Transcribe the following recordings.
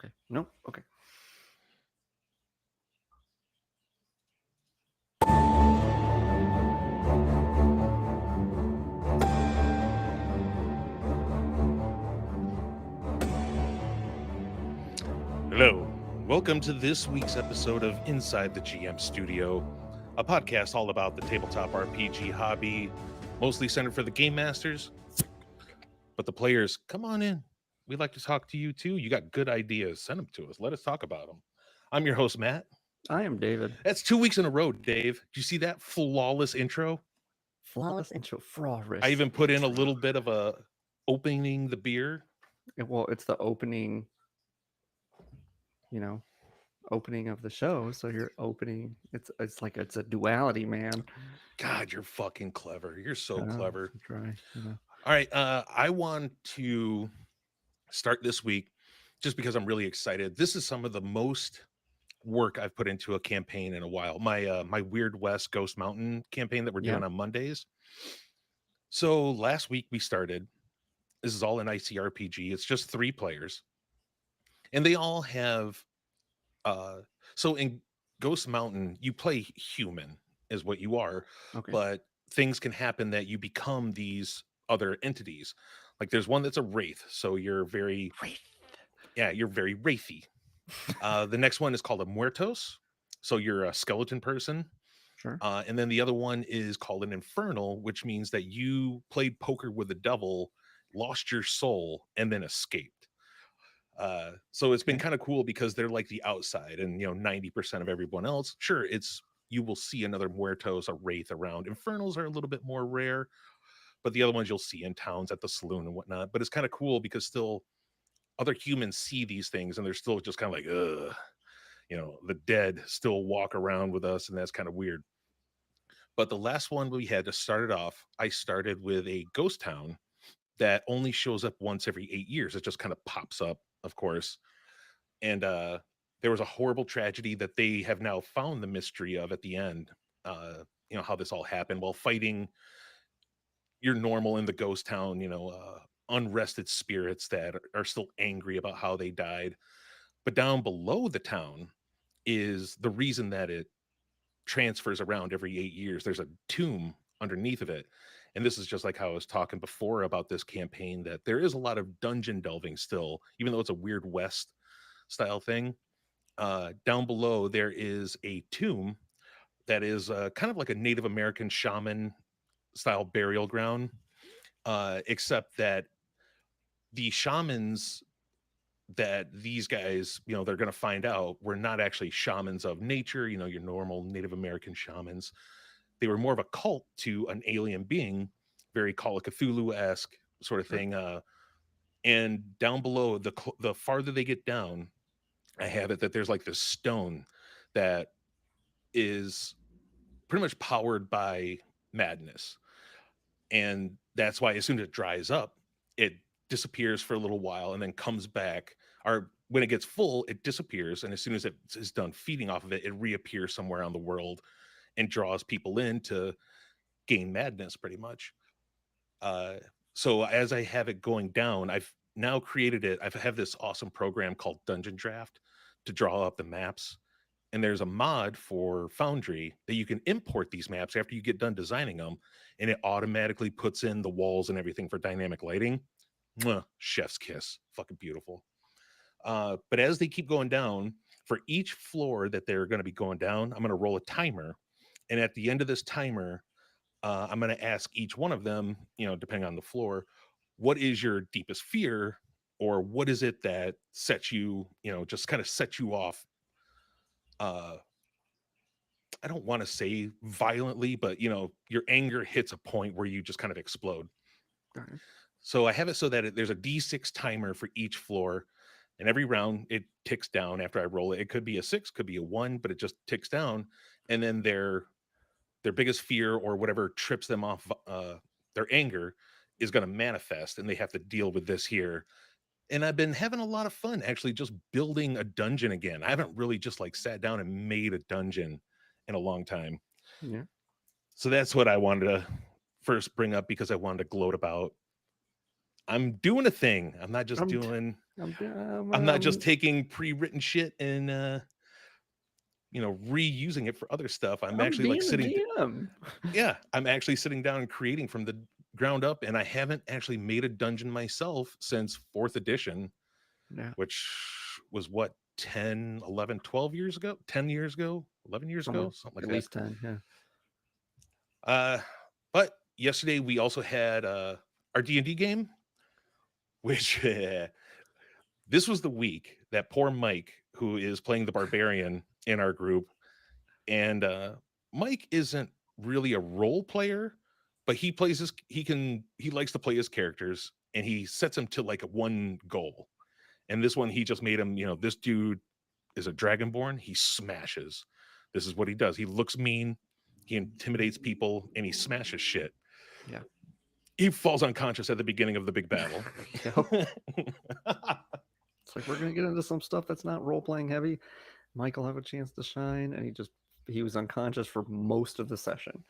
Okay. No. Okay. Hello. Welcome to this week's episode of Inside the GM Studio, a podcast all about the tabletop RPG hobby, mostly centered for the game masters. But the players, come on in. We'd like to talk to you too. You got good ideas. Send them to us. Let us talk about them. I'm your host, Matt. I am David. That's 2 weeks in a row, Dave. Did you see that flawless intro? Flawless intro. I even put in a little bit of a opening the beer. Well, it's the opening. You know, opening of the show. So you're opening. It's like it's a duality, man. God, you're fucking clever. You're so clever. Try. All right. I want to start this week just because I'm really excited. This is some of the most work I've put into a campaign in a while. My Weird West Ghost Mountain campaign that we're doing on Mondays. So last week we started. This is all an ICRPG. It's just 3 players. And they all have so in Ghost Mountain, you play human is what you are. Okay. But things can happen that you become these other entities. Like there's one that's a wraith, so you're very you're very wraithy. The next one is called a muertos, so you're a skeleton person. Sure. And then the other one is called an infernal, which means that you played poker with the devil, lost your soul, and then escaped. So it's been kind of cool because they're like the outside, and 90% of everyone else, sure, you will see another muertos, a wraith around. Infernals are a little bit more rare, but the other ones you'll see in towns at the saloon and whatnot. But it's kind of cool because still other humans see these things and they're still just kind of like, ugh, the dead still walk around with us, and that's kind of weird. But the last one we had to start it off, I started with a ghost town that only shows up once every 8 years. It just kind of pops up, of course. And there was a horrible tragedy that they have now found the mystery of at the end. How this all happened while fighting your normal in the ghost town, unrested spirits that are still angry about how they died. But down below the town is the reason that it transfers around every 8 years. There's a tomb underneath of it. And this is just like how I was talking before about this campaign, that there is a lot of dungeon delving still, even though it's a Weird West style thing. Down below, there is a tomb that is kind of like a Native American shaman style burial ground, except that the shamans that these guys, they're going to find out were not actually shamans of nature, your normal Native American shamans. They were more of a cult to an alien being, very Call of Cthulhu-esque sort of thing. And down below, the farther they get down, I have it that there's like this stone that is pretty much powered by madness. And that's why as soon as it dries up, it disappears for a little while and then comes back. Or when it gets full, it disappears. And as soon as it is done feeding off of it, it reappears somewhere around the world and draws people in to gain madness pretty much. So as I have it going down, I've now created it. I have this awesome program called Dungeon Draft to draw up the maps. And there's a mod for Foundry that you can import these maps after you get done designing them, and it automatically puts in the walls and everything for dynamic lighting. Mwah, chef's kiss. Fucking beautiful. But as they keep going down, for each floor that they're going to be going down, I'm going to roll a timer. And at the end of this timer, I'm going to ask each one of them, depending on the floor, what is your deepest fear, or what is it that sets you, just kind of sets you off. I don't want to say violently, but your anger hits a point where you just kind of explode. Right. So I have it so that there's a D6 timer for each floor, and every round it ticks down after I roll it. It could be a 6, could be a 1, but it just ticks down, and then their biggest fear or whatever trips them off their anger is going to manifest, and they have to deal with this here. And I've been having a lot of fun actually just building a dungeon again. I haven't really just like sat down and made a dungeon in a long time. Yeah. So that's what I wanted to first bring up because I wanted to gloat about. I'm doing a thing. I'm not just doing I'm not just taking pre-written shit and reusing it for other stuff. I'm I'm actually like being the GM. yeah, I'm actually sitting down and creating from the ground up, and I haven't actually made a dungeon myself since 4th edition, Yeah, which was what, 10, 11, 12 years ago, 10 years ago, 11 years somewhere ago, something like at that. least 10. Yeah. Uh, but yesterday we also had our D&D game, which this was the week that poor Mike, who is playing the barbarian in our group, and Mike isn't really a role player, but he likes to play his characters, and he sets him to like a one goal. And this one, he just made him, this dude is a dragonborn. He smashes. This is what he does. He looks mean, he intimidates people, and he smashes shit. Yeah. He falls unconscious at the beginning of the big battle. Yep. It's like we're gonna get into some stuff that's not role playing heavy. Mike will have a chance to shine, and he was unconscious for most of the session.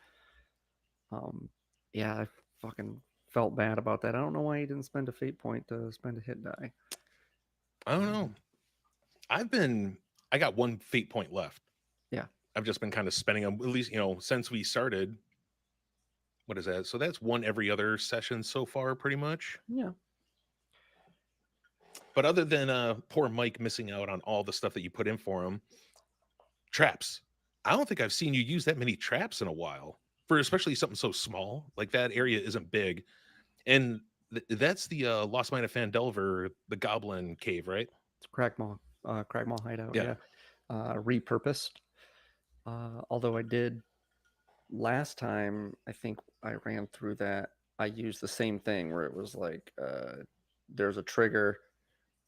Um, yeah, I fucking felt bad about that. I don't know why he didn't spend a fate point to spend a hit die. I don't know. I got one fate point left. Yeah. I've just been kind of spending them, at least, since we started. What is that? So that's one every other session so far, pretty much. Yeah. But other than poor Mike missing out on all the stuff that you put in for him, traps. I don't think I've seen you use that many traps in a while, for especially something so small. Like that area isn't big, and that's the Lost Mine of Fandelver, the Goblin Cave, right? It's Cragmaw hideout. Yeah. Yeah. Repurposed. Although I did last time, I think I ran through that. I used the same thing where it was like there's a trigger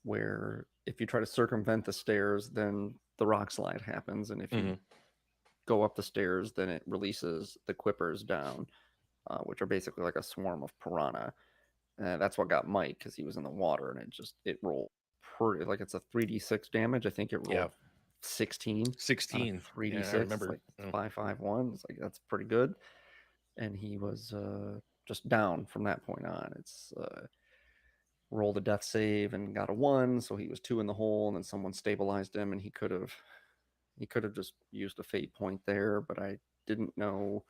where if you try to circumvent the stairs, then the rock slide happens, and if you Hmm. go up the stairs, then it releases the quippers down, which are basically like a swarm of piranha. That's what got Mike because he was in the water, and it rolled pretty like it's a 3d6 damage. I think it Yeah. rolled 16 on a 16. Yeah, I 3d6. It's remember. like 551. It's like that's pretty good. And he was just down from that point on. It's rolled a death save and got a 1, so he was 2 in the hole, and then someone stabilized him, and he could have just used a fate point there, but I didn't know.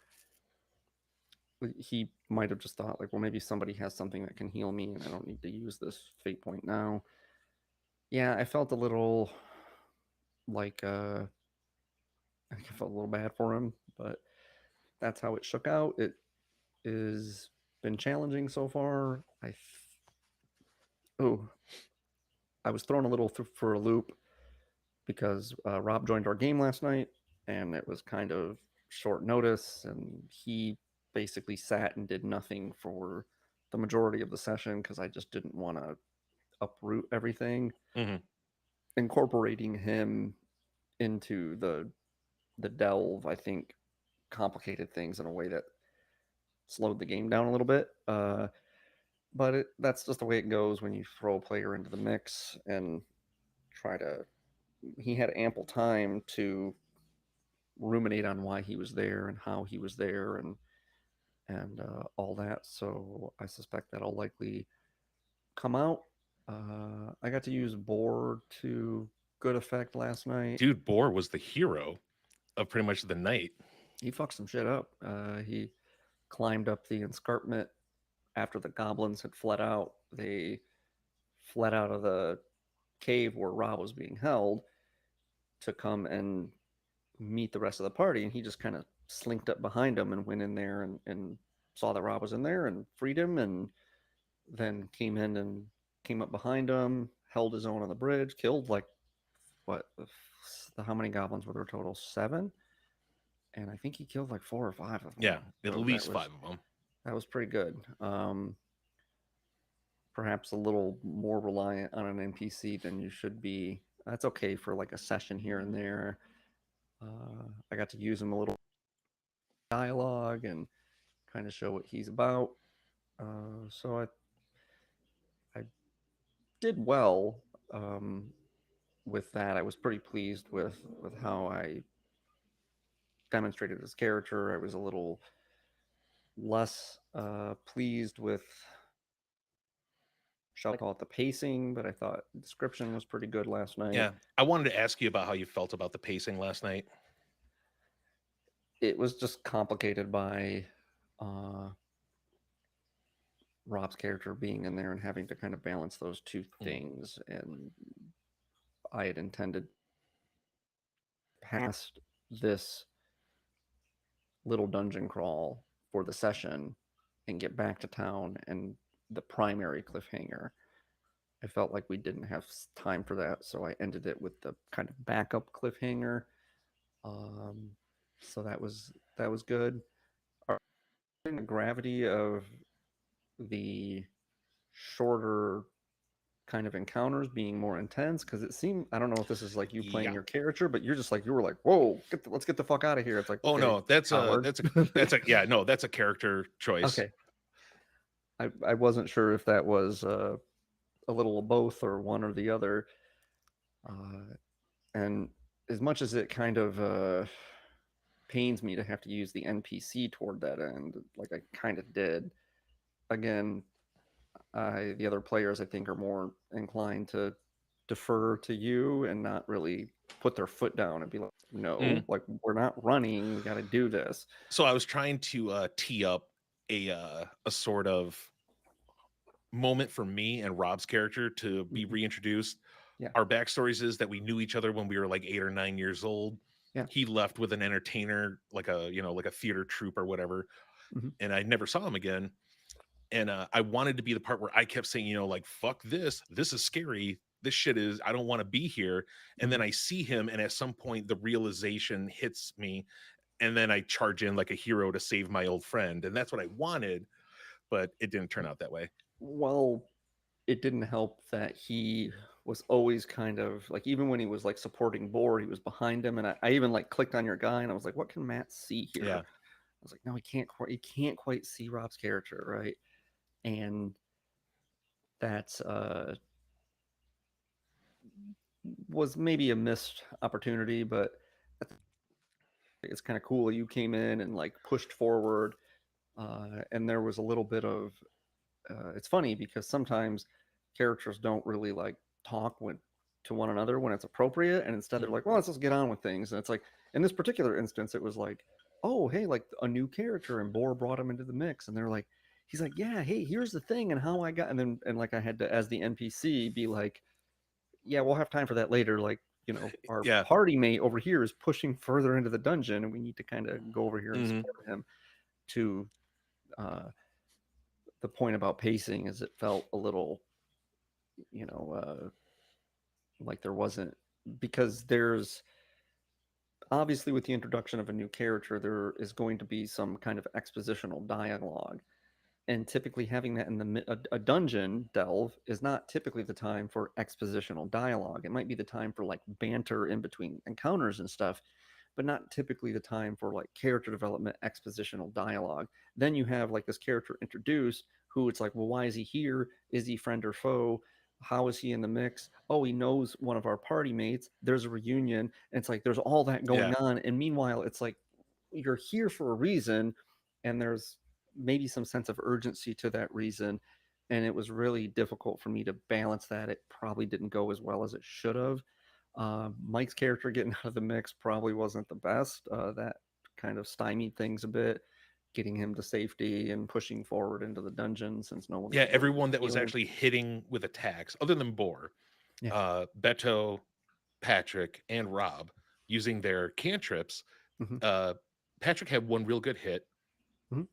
He might have just thought like, well, maybe somebody has something that can heal me, and I don't need to use this fate point now. Yeah, I felt a little like I felt a little bad for him, but that's how it shook out. It is been challenging so far. Oh, I was thrown a little for a loop because Rob joined our game last night, and it was kind of short notice, and he basically sat and did nothing for the majority of the session because I just didn't want to uproot everything. Hmm. Incorporating him into the delve, I think, complicated things in a way that slowed the game down a little bit. But that's just the way it goes when you throw a player into the mix and try to. He had ample time to ruminate on why he was there and how he was there and all that. So I suspect that'll likely come out. I got to use board to good effect last night. Dude, Boar was the hero of pretty much the night. He fucked some shit up. He climbed up the escarpment after the goblins had fled out. They fled out of the cave where Rob was being held to come and meet the rest of the party, and he just kind of slinked up behind him and went in there and saw that Rob was in there and freed him, and then came in and came up behind him, held his own on the bridge, killed like what how many goblins were there total? 7, and I think he killed like 4 or 5 of Yeah, them. at So least 5 of them. that was pretty good. Perhaps a little more reliant on an NPC than you should be. That's okay for like a session here and there. I got to use him a little dialogue and kind of show what he's about. So I did well with that. I was pretty pleased with how I demonstrated his character. I was a little less pleased with shall call it the pacing, but I thought the description was pretty good last night. Yeah, I wanted to ask you about how you felt about the pacing last night. It was just complicated by uh, Rob's character being in there and having to kind of balance those two Mm. things. And I had intended past this little dungeon crawl for the session and get back to town and the primary cliffhanger. I felt like we didn't have time for that, so I ended it with the kind of backup cliffhanger. Um, so that was good. The gravity of the shorter kind of encounters being more intense because it seemed, I don't know if this is like you playing Yeah. your character, but you're just like, you were like, whoa, let's get the fuck out of here. It's like, Oh okay, no, that's a coward. that's a that's a yeah, no, that's a character choice. Okay, I wasn't sure if that was a little of both or one or the other. And as much as it kind of pains me to have to use the NPC toward that end, like I kind of did. Again, the other players I think are more inclined to defer to you and not really put their foot down and be like, no, Mhm. like we're not running. We got to do this. So I was trying to tee up a sort of moment for me and Rob's character to be Mm-hmm. reintroduced. Yeah, Our backstories is that we knew each other when we were like 8 or 9 years old. yeah, He left with an entertainer, like a like a theater troupe or whatever, mm-hmm. and I never saw him again. And I wanted to be the part where I kept saying, like, fuck this. This is scary. This shit is, I don't want to be here. And Mm-hmm. then I see him, and at some point, the realization hits me. And then I charge in like a hero to save my old friend. And that's what I wanted, but it didn't turn out that way. Well, it didn't help that he was always kind of like, even when he was like supporting board, he was behind him, and I even like clicked on your guy, and I was like, what can Matt see here? Yeah. I was like, no, he can't quite see Rob's character, right? And that's was maybe a missed opportunity, but it's kind of cool. You came in and like pushed forward, and there was a little bit of. It's funny because sometimes characters don't really like talk to one another when it's appropriate, and instead they're Mm. like, "Well, let's just get on with things." And it's like in this particular instance, it was like, "Oh, hey, like a new character," and Boar brought him into the mix, and they're like, "He's like, yeah, hey, here's the thing, and how I got," and like I had to, as the NPC, be like, "Yeah, we'll have time for that later." Like, our Yeah. party mate over here is pushing further into the dungeon, and we need to kind of go over here and Hmm. support him. To uh, the point about pacing is, it felt a little, you know, like there wasn't, because there's obviously, with the introduction of a new character, there is going to be some kind of expositional dialogue, and typically having that in a dungeon delve is not typically the time for expositional dialogue. It might be the time for like banter in between encounters and stuff, but not typically the time for like character development, expositional dialogue. Then you have like this character introduced who, it's like, well, why is he here? Is he friend or foe? How is he in the mix? Oh, he knows one of our party mates. There's a reunion. And it's like there's all that Yeah. going on. And meanwhile, it's like you're here for a reason, and there's maybe some sense of urgency to that reason. And it was really difficult for me to balance that. It probably didn't go as well as it should have. Mike's character getting out of the mix probably wasn't the best. That kind of stymied things a bit, getting him to safety and pushing forward into the dungeon since no one Yeah. was really Everyone that was healing. actually hitting with attacks, other than Boar, Yeah. Beto, Patrick, and Rob using their cantrips. Hmm. Uh, Patrick had one real good hit, Hmm.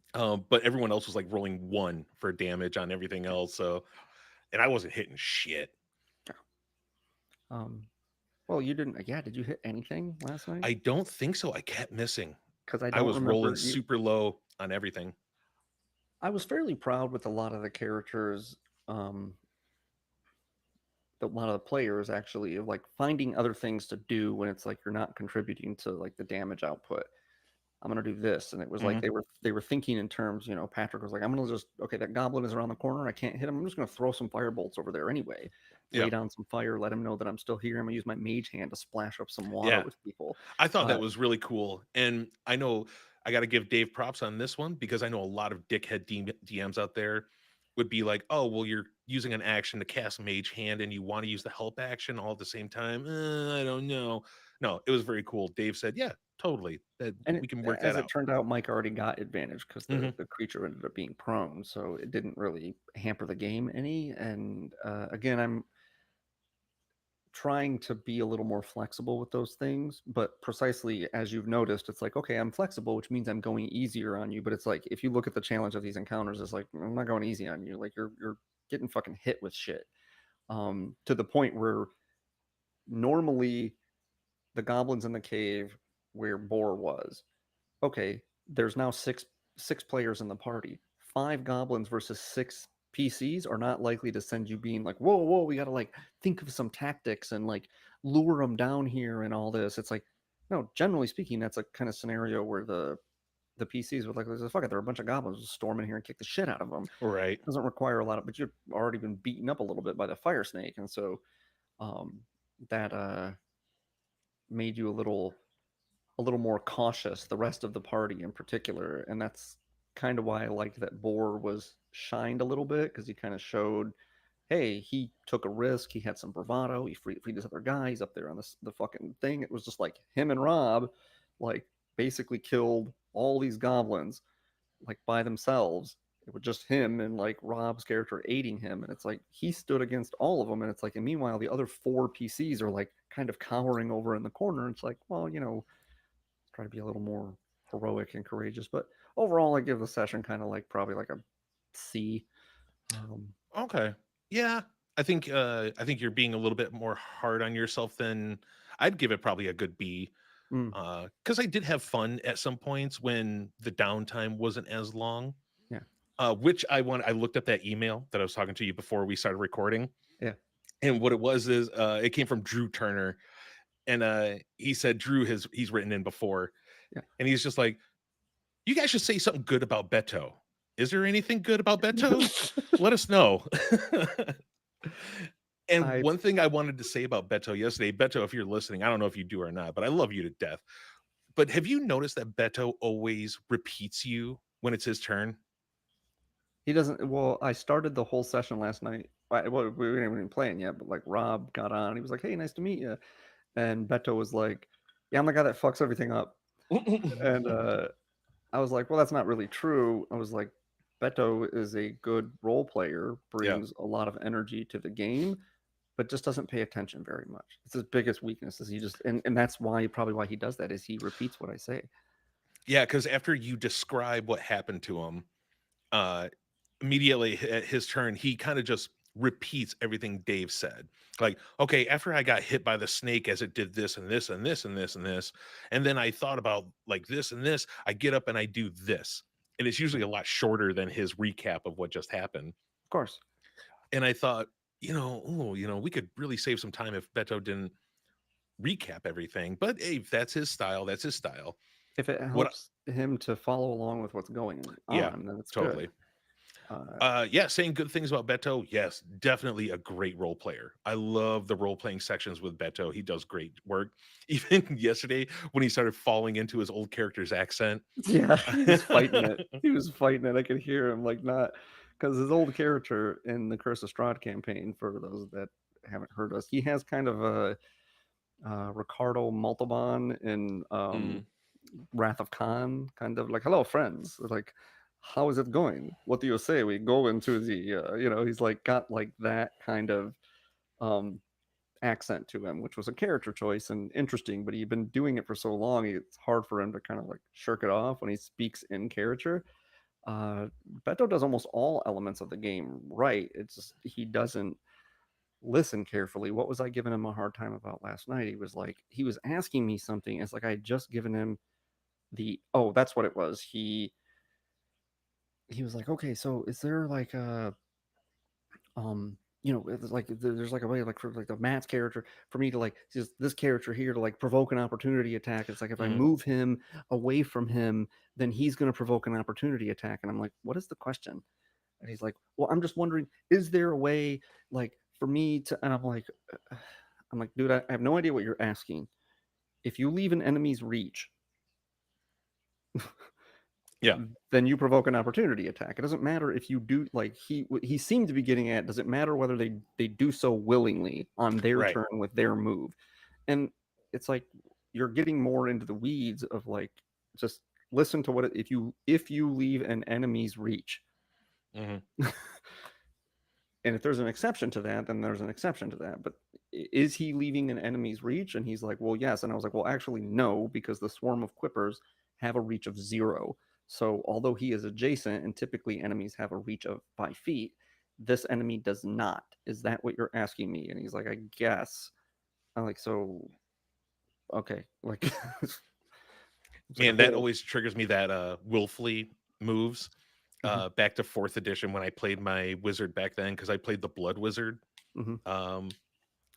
but everyone else was like rolling one for damage on everything Yeah. else. So, and I wasn't hitting shit. Yeah. Well, you didn't. Yeah. Did you hit anything last night? I don't think so. I kept missing. Because I I don't was rolling remember you. super low on everything. I was fairly proud with a lot of the characters, um, a lot of the players actually, of like finding other things to do when it's like you're not contributing to like the damage output. I'm gonna do this, and it was like Hmm. they were thinking in terms. Patrick was like, I'm gonna just, okay, that goblin is around the corner. I can't hit him. I'm just gonna throw some fire bolts over there anyway. Lay Yeah. down some fire. Let him know that I'm still here. I'm gonna use my mage hand to splash up some water Yeah. with people. I thought Uh, that was really cool. And I know I got to give Dave props on this one because I know a lot of dickhead DMs out there would be like, oh, well, using an action to cast Mage Hand and you want to use the help action all at the same time. I don't know. No, it was very cool. Dave said, "Yeah, totally. That And we can work that as it out." turned out, Mike already got advantage because Hmm. the creature ended up being prone, so it didn't really hamper the game any. And again, I'm trying to be a little more flexible with those things, but precisely as you've noticed, it's like, okay, I'm flexible, which means I'm going easier on you. But it's like if you look at the challenge of these encounters, it's like I'm not going easy on you. Like you're getting fucking hit with shit. To the point where normally the goblins in the cave where Boar was, okay, there's now six players in the party. Five goblins versus six PCs are not likely to send you being like, whoa, we got to like think of some tactics and like lure them down here and all this. It's like, no, generally speaking, that's a kind of scenario where the PCs would like, fuck it, there are a bunch of goblins, just storm in here and kick the shit out of them. Right. Doesn't require a lot of, but you've already been beaten up a little bit by the fire snake, and so um, that made you a little more cautious, the rest of the party in particular. And that's kind of why I liked that Boar was shined a little bit, because he kind of showed, hey, he took a risk, he had some bravado, he freed this other guy, he's up there on the fucking thing. It was just like him and Rob, like, basically killed all these goblins, like, by themselves. It was just him and like Rob's character aiding him, and it's like he stood against all of them. And it's like, and meanwhile the other four PCs are like kind of cowering over in the corner. It's like, well, try to be a little more heroic and courageous. But overall, I give the session kind of like probably like a C. Um, Okay. Yeah. I think you're being a little bit more hard on yourself than I'd give it probably a good B. mm, Because I did have fun at some points when the downtime wasn't as long. yeah, Which I looked up that email that I was talking to you before we started recording, yeah, and what it was is it came from Drew Turner, and he said he's written in before, yeah. and he's just like, "You guys should say something good about Beto. Is there anything good about Beto? Let us know." And I one thing I wanted to say about Beto yesterday, Beto, if you're listening, I don't know if you do or not, but I love you to death. But have you noticed that Beto always repeats you when it's his turn? He doesn't. Well, I started the whole session last night. Well, we weren't even playing yet, but like Rob got on. He was like, "Hey, nice to meet you," and Beto was like, "Yeah, I'm the guy that fucks everything up." And I was like, "Well, that's not really true." I was like, "Beto is a good role player, Yeah. brings a lot of energy to the game, but just doesn't pay attention very much. It's his biggest weakness, is he just, and that's why, probably why he does that, is he repeats what I say." Yeah, because after you describe what happened to him, uh, immediately at his turn, he kind of just repeats everything Dave said. Like, okay, after I got hit by the snake as it did this and this and this and this and this, and then I thought about like this and this, I get up and I do this. And it's usually a lot shorter than his recap of what just happened. Of course, And I thought, we could really save some time if Beto didn't recap everything. But hey, if that's his style. That's his style. if it What helps him to follow along with what's going Yeah, on, then it's good. totally. Uh, Yeah, saying good things about Beto. Yes, definitely a great role player. I love the role playing sections with Beto. He does great work. Even yesterday when he started falling into his old character's accent. yeah, he was fighting it. He was fighting it. I could hear him, like, not because his old character in the Curse of Strahd campaign. For those that haven't heard us, he has kind of a Ricardo Montalban in Mm, Wrath of Khan, kind of like, "Hello, friends. Like, how is it going? What do you say? We go into the, he's like got like that kind of um, accent to him, which was a character choice and interesting. But he'd been doing it for so long, it's hard for him to kind of like shirk it off when he speaks in character. Uh, Beto does almost all elements of the game right. It's just he doesn't listen carefully. What was I giving him a hard time about last night? He was asking me something. It's like I had just given him that's what it was. He was like, okay, so is there like a it's like there's like a way, like, for like the Matt's character, for me to like just this character here to like provoke an opportunity attack. It's like if I mm. move him away from him, then he's going to provoke an opportunity attack. And I'm like, what is the question? And he's like, well, I'm just wondering, is there a way, like, for me to? And I'm like, dude, I have no idea what you're asking. If you leave an enemy's reach, Yeah. then you provoke an opportunity attack. It doesn't matter if you do, like, he seemed to be getting at, does it matter whether they do so willingly on their Right. turn with their move? And it's like you're getting more into the weeds of, like, just listen to what if you leave an enemy's reach. Hmm. And if there's an exception to that, then there's an exception to that. But is he leaving an enemy's reach? And he's like, well, yes. And I was like, well, actually, no, because the swarm of quippers have a reach of 0. So although he is adjacent, and typically enemies have a reach of 5 feet, this enemy does not. Is that what you're asking me? And he's like, I guess. I'm like, so okay, like it's like a Man, that whole. always triggers me that willfully moves. Hmm. Back to fourth edition when I played my wizard back then, because I played the blood wizard. Hmm. Um,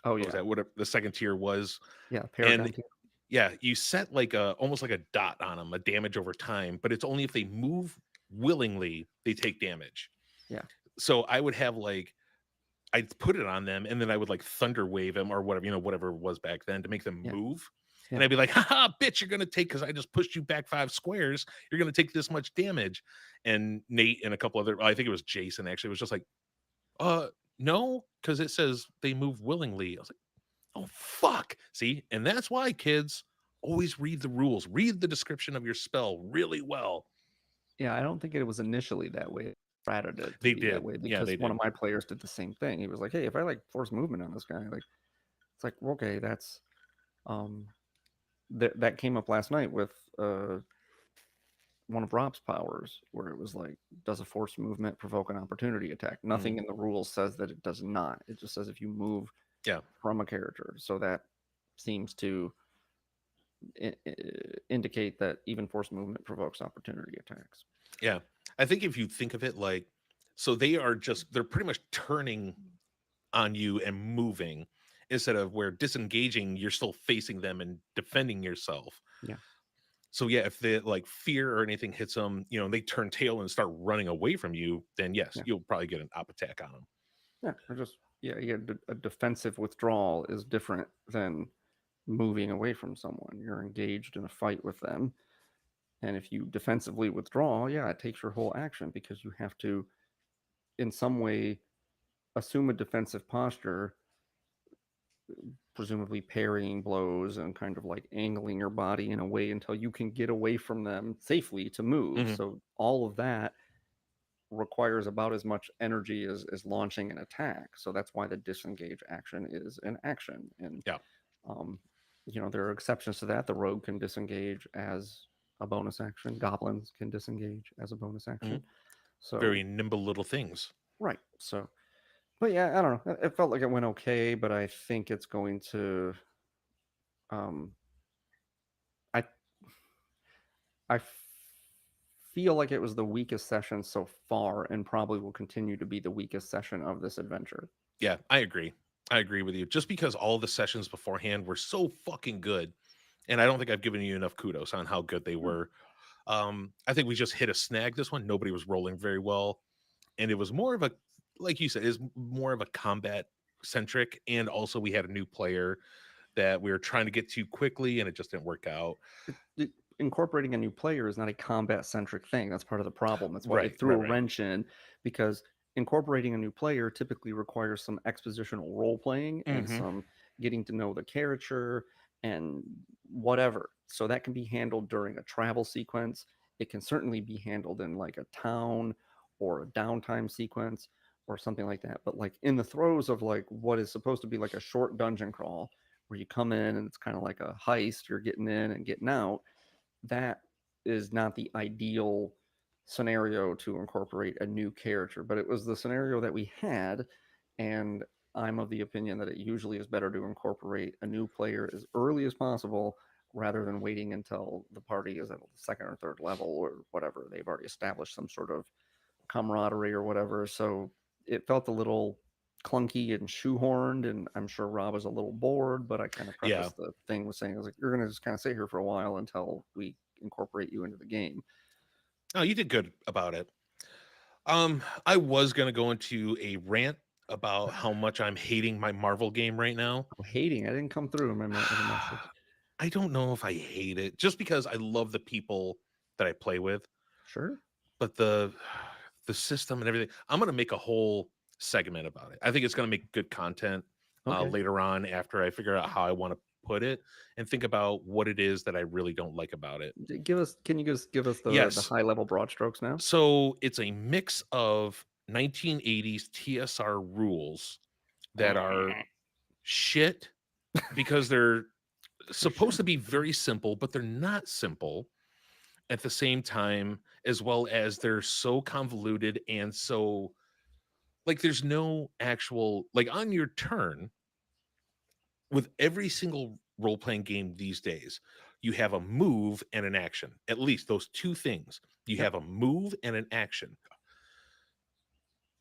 Oh what was yeah, that? What the second tier was? yeah, And Paragon too. yeah, you set like a almost like a dot on them, a damage over time, but it's only if they move willingly they take damage. Yeah, So I would have like I'd put it on them and then I would like thunder wave them or whatever, whatever it was back then to make them yeah, move. And yeah, I'd be like, haha, bitch, you're gonna take because I just pushed you back 5 squares. You're gonna take this much damage. And Nate and a couple other, I think it was Jason actually, was just like, uh, no, because it says they move willingly. I was like, oh fuck. See, and that's why kids always read the rules, read the description of your spell really well. yeah. I don't think it was initially that way. Ratted it to They be that did. way Yeah, because they one of did. my players did the same thing. He was like, "Hey, if I like force movement on this guy, like it's like well, okay, that's um that came up last night with one of Rob's powers where it was like, does a force movement provoke an opportunity attack? Mhm. Nothing in the rules says that it does not. It just says if you move Yeah. from a character. So that seems to indicate that even force movement provokes opportunity attacks. Yeah. I think if you think of it like, so they're pretty much turning on you and moving instead of where disengaging, you're still facing them and defending yourself. Yeah, So yeah, if the like fear or anything hits them, they turn tail and start running away from you, then yes, yeah, you'll probably get an op attack on them. yeah. Or just yeah. A defensive withdrawal is different than moving away from someone. You're engaged in a fight with them. And if you defensively withdraw, yeah, it takes your whole action because you have to, in some way, assume a defensive posture, presumably parrying blows and kind of like angling your body in a way until you can get away from them safely to move. Hmm. So all of that requires about as much energy as launching an attack. So that's why the disengage action is an action. And Yeah. um, there are exceptions to that. The rogue can disengage as a bonus action. Goblins can disengage as a bonus Hmm. action. So Very nimble little things. right. So, but yeah, I don't know. It felt like it went okay, but I think it's going to. Um, I I feel like it was the weakest session so far, and probably will continue to be the weakest session of this adventure. Yeah, I agree. I agree with you. Just because all the sessions beforehand were so fucking good, and I don't think I've given you enough kudos on how good they Hmm. were. I think we just hit a snag this one. Nobody was rolling very well, and it was more of a, like you said, is more of a combat centric, and also we had a new player that we were trying to get to quickly, and it just didn't work out. Incorporating a new player is not a combat centric thing. That's part of the problem. That's why it Right, threw right, a right. wrench in, because incorporating a new player typically requires some expositional role playing and Hmm. some getting to know the character and whatever. So that can be handled during a travel sequence. It can certainly be handled in like a town or a downtime sequence or something like that. But like in the throes of like what is supposed to be like a short dungeon crawl where you come in and it's kind of like a heist, you're getting in and getting out, that is not the ideal scenario to incorporate a new character, but it was the scenario that we had. And I'm of the opinion that it usually is better to incorporate a new player as early as possible rather than waiting until the party is at the second or third level or whatever. They've already established some sort of camaraderie or whatever. So it felt a little clunky and shoehorned, and I'm sure Rob was a little bored, but I kind of Yeah. prefaced the thing with saying, I was like, you're going to just kind of sit here for a while until we incorporate you into the game. Oh, you did good about it. I was gonna go into a rant about how much I'm hating my Marvel game right now. I'm hating. I didn't come through in in the message. I don't know if I hate it just because I love the people that I play with. Sure. but the system and everything. I'm gonna make a whole segment about it. I think it's gonna make good content Okay. later on after I figure out how I want to put it and think about what it is that I really don't like about it. Give us. Can you just give us the Yes, high level broad strokes now? so it's a mix of 1980s TSR rules that are shit because they're For supposed sure. to be very simple, but they're not simple at the same time, as well as they're so convoluted and so like there's no actual like on your turn with every single role playing game these days, you have a move and an action. At least those two things. You Yep. have a move and an action.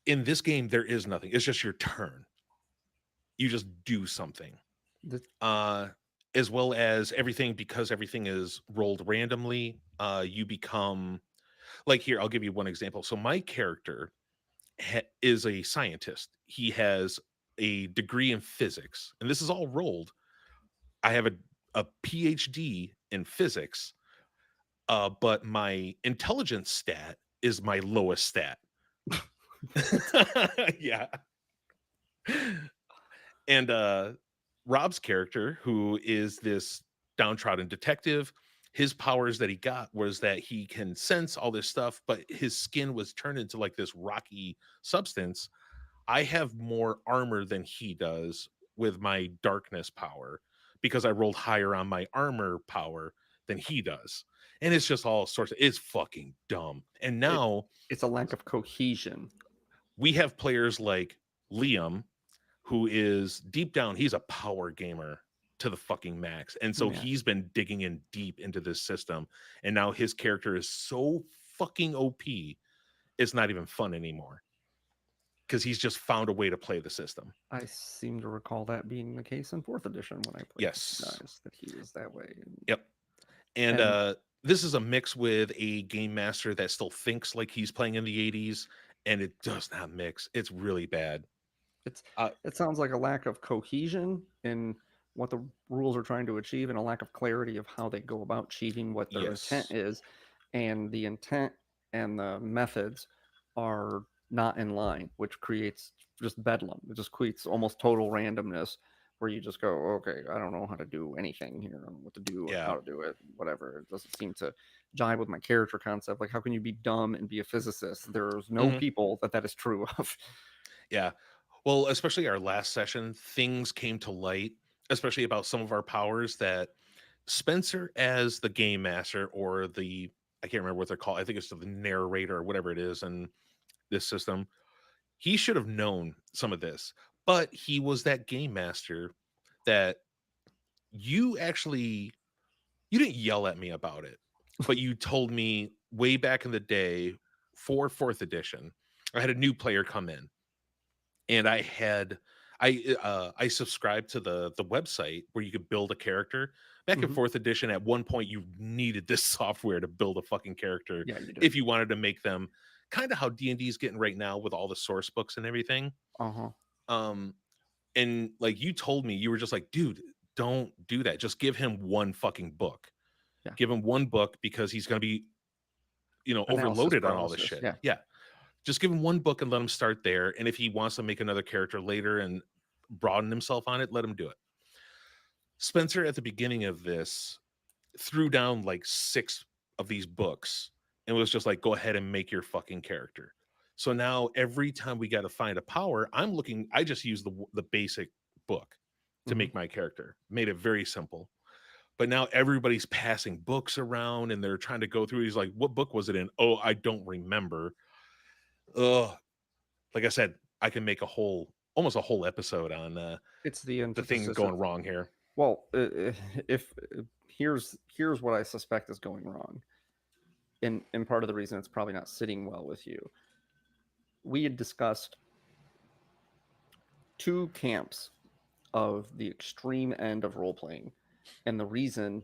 In this game, there is nothing. It's just your turn. You just do something. The, Uh as well as everything because everything is rolled randomly, you become like here, I'll give you one example. So my character is a scientist. He has a degree in physics, and this is all rolled. I have a PhD in physics, but my intelligence stat is my lowest stat. what? Yeah. And Rob's character, who is this downtrodden detective, his powers that he got was that he can sense all this stuff, but his skin was turned into like this rocky substance. I have more armor than he does with my darkness power because I rolled higher on my armor power than he does. And it's just all sorts of it's fucking dumb. And It now it's a lack of cohesion. we have players like Liam, who is deep down, he's a power gamer to the fucking max. And so Yeah. he's been digging in deep into this system. And now his character is so fucking OP, it's not even fun anymore because he's just found a way to play the system. I seem to recall that being the case in fourth edition when I played with you Yes. guys, that he was that way. Yep. And And this is a mix with a game master that still thinks like he's playing in the 80s, and it does not mix. It's really bad. it's Uh, it sounds like a lack of cohesion in what the rules are trying to achieve and a lack of clarity of how they go about achieving what their intent yes. is. And the intent and the methods are not in line, which creates just bedlam. It just creates almost total randomness where you just go, okay, I don't know how to do anything here. I don't know what to do or Yeah. how to do it, whatever. It doesn't seem to jive with my character concept. Like, how can you be dumb and be a physicist? There's no Mhm. people that is true of. Yeah. Well, especially our last session, things came to light, especially about some of our powers that Spencer, as the game master or the, I can't remember what they're called. I think it's the narrator or whatever it is in this system. He should have known some of this, but he was that game master that you actually you didn't yell at me about it, but you told me way back in the day for fourth edition, I had a new player come in and I subscribed to the website where you could build a character. Back in Mhm. fourth edition, at one point you needed this software to build a fucking character Yeah, you did. if you wanted to make them kind of how D&D is getting right now with all the source books and everything. Uh huh. Um, and like you told me, you were just like, dude, don't do that. Just give him one fucking book. Yeah. Give him one book because he's going to be, Analysis overloaded on all this paralysis. shit. Yeah. Yeah. Just give him one book and let him start there. And if he wants to make another character later and broaden himself on it, let him do it. Spencer, at the beginning of this, threw down like six of these books and was just like, go ahead and make your fucking character. So now every time we got to find a power, I just use the basic book to Hmm. make my character, made it very simple. But now everybody's passing books around and they're trying to go through. He's like, what book was it in? Oh, I don't remember. Ugh. Like I said, I can make almost a whole episode on It's the the thing antithesis of, going wrong here. well, if here's what I suspect is going wrong, and part of the reason it's probably not sitting well with you. We had discussed two camps of the extreme end of role playing, and the reason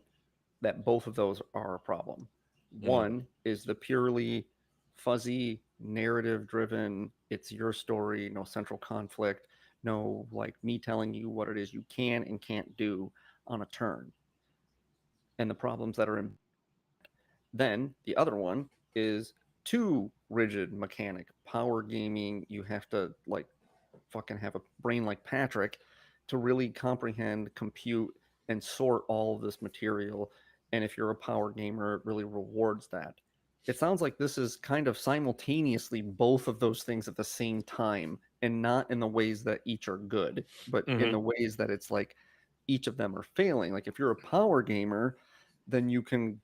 that both of those are a problem. Mhm. One is the purely fuzzy, narrative driven, it's your story, no central conflict, no like me telling you what it is you can and can't do on a turn, and the problems that are in. Then the other one is too rigid mechanic. Power gaming, you have to like fucking have a brain like Patrick to really comprehend, compute, and sort all of this material. And if you're a power gamer, it really rewards that. It sounds like this is kind of simultaneously both of those things at the same time, and not in the ways that each are good, but in Hmm. the ways that it's like each of them are failing. Like if you're a power gamer, then you can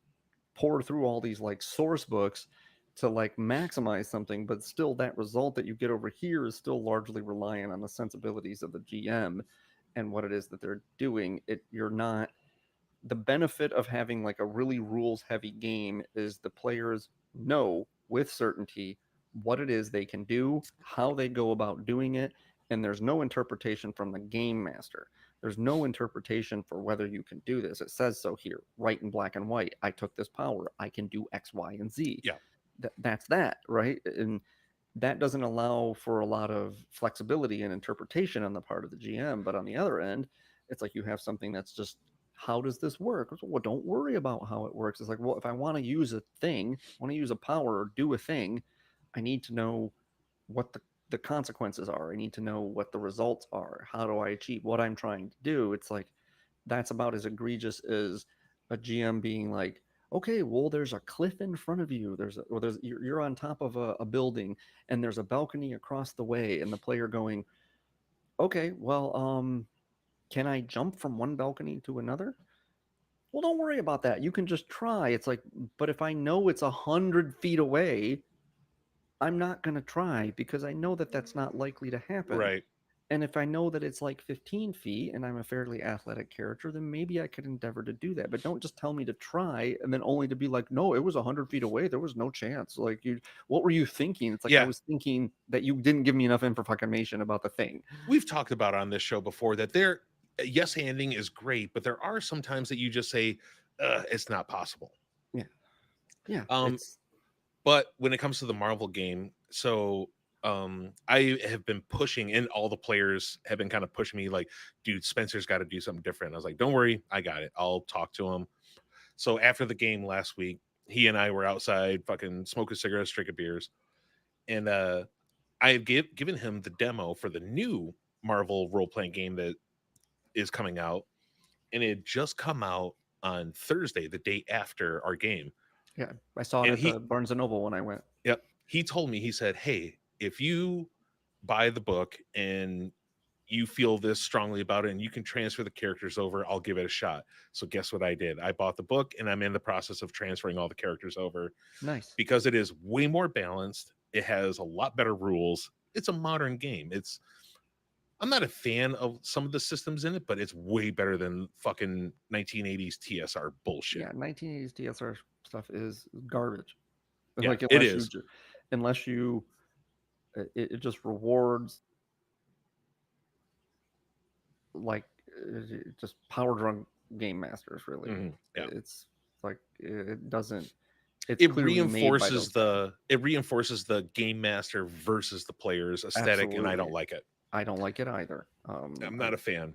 pour through all these like source books to like maximize something, but still that result that you get over here is still largely reliant on the sensibilities of the GM and what it is that they're doing. It you're not the benefit of having like a really rules heavy game is the players know with certainty what it is they can do, how they go about doing it, and there's no interpretation from the game master. There's no interpretation for whether you can do this. It says so here, right in black and white. I took this power. I can do X, Y, and Z. Yeah. That's that, right? And that doesn't allow for a lot of flexibility and interpretation on the part of the GM. But on the other end, it's like you have something that's just, how does this work? Well, don't worry about how it works. It's like, well, if I want to use a thing, want to use a power or do a thing, I need to know what the consequences are. I need to know what the results are. How do I achieve what I'm trying to do? It's like that's about as egregious as a GM being like, okay, well, there's a cliff in front of you. You're on top of a building, and there's a balcony across the way, and the player going, okay, well, can I jump from one balcony to another? Well, don't worry about that. You can just try. It's like, but if I know it's 100 feet away, I'm not gonna try because I know that that's not likely to happen. Right. And if I know that it's like 15 feet and I'm a fairly athletic character, then maybe I could endeavor to do that. But don't just tell me to try and then only to be like, no, it was 100 feet away. There was no chance. Like, what were you thinking? It's like, I Yeah. was thinking that you didn't give me enough information about the thing. We've talked about on this show before that there, yes, handing is great, but there are some times that you just say, it's not possible. Yeah. Yeah. Um, It's, but when it comes to the Marvel game, so I have been pushing, and all the players have been kind of pushing me like, dude, Spencer's got to do something different. I was like, don't worry, I got it. I'll talk to him. So after the game last week, he and I were outside fucking smoking cigarettes, drinking beers, and I have given him the demo for the new Marvel role playing game that is coming out, and it had just come out on Thursday, the day after our game. yeah. I saw it And at the Barnes and Noble when I went. yep, he told me, he said, "Hey, if you buy the book and you feel this strongly about it and you can transfer the characters over, I'll give it a shot." So guess what I did? I bought the book and I'm in the process of transferring all the characters over Nice. because it is way more balanced. It has a lot better rules. It's a modern game. I'm not a fan of some of the systems in it, but it's way better than fucking 1980s TSR bullshit. Yeah. 1980s DSR stuff is garbage. Yeah, Like, it is. unless you, it just rewards like just power drunk game masters really. Yeah. It's like it doesn't, it's It clearly made by reinforces those guys. the game master versus the player's aesthetic, and I Absolutely. don't like it. I don't like it either. I'm not a fan.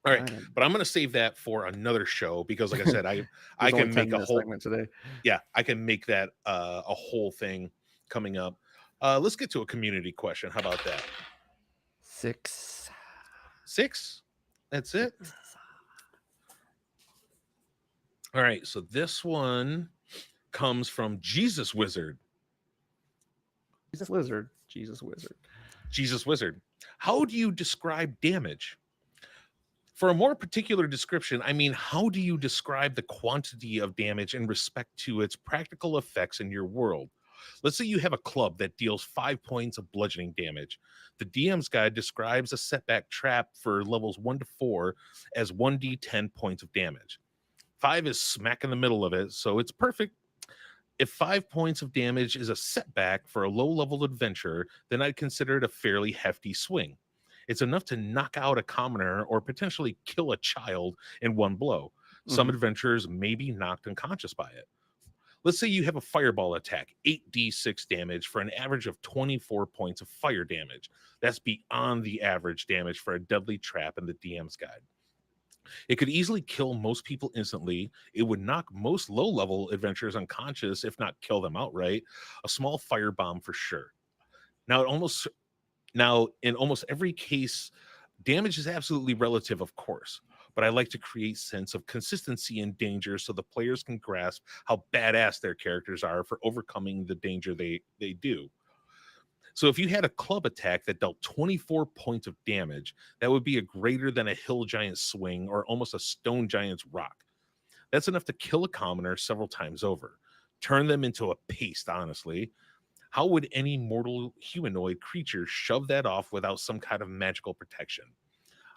All right, I, but I'm going to save that for another show because, like I said, I there's only can 10 make a minute whole, segment today. yeah, I can make that a whole thing coming up. Let's get to a community question. How about that? Six. 6. That's it. Six. All right, so this one comes from Jesus Wizard. Jesus Lizard. Jesus Wizard. Jesus Wizard. How do you describe damage? For a more particular description, I mean, how do you describe the quantity of damage in respect to its practical effects in your world? Let's say you have a club that deals 5 points of bludgeoning damage. The DM's guide describes a setback trap for levels 1 to 4 as 1d10 points of damage. 5 is smack in the middle of it, so it's perfect. If 5 points of damage is a setback for a low-level adventurer, then I'd consider it a fairly hefty swing. It's enough to knock out a commoner or potentially kill a child in one blow. Some Mm-hmm. adventurers may be knocked unconscious by it. Let's say you have a fireball attack, 8d6 damage for an average of 24 points of fire damage. That's beyond the average damage for a deadly trap in the DM's guide. It could easily kill most people instantly. It would knock most low level adventurers unconscious, if not kill them outright. A small firebomb for sure. Now, in almost every case, damage is absolutely relative, of course, but I like to create sense of consistency in danger so the players can grasp how badass their characters are for overcoming the danger they do. So if you had a club attack that dealt 24 points of damage, that would be a greater than a hill giant swing or almost a stone giant's rock. That's enough to kill a commoner several times over. Turn them into a paste, honestly. How would any mortal humanoid creature shove that off without some kind of magical protection?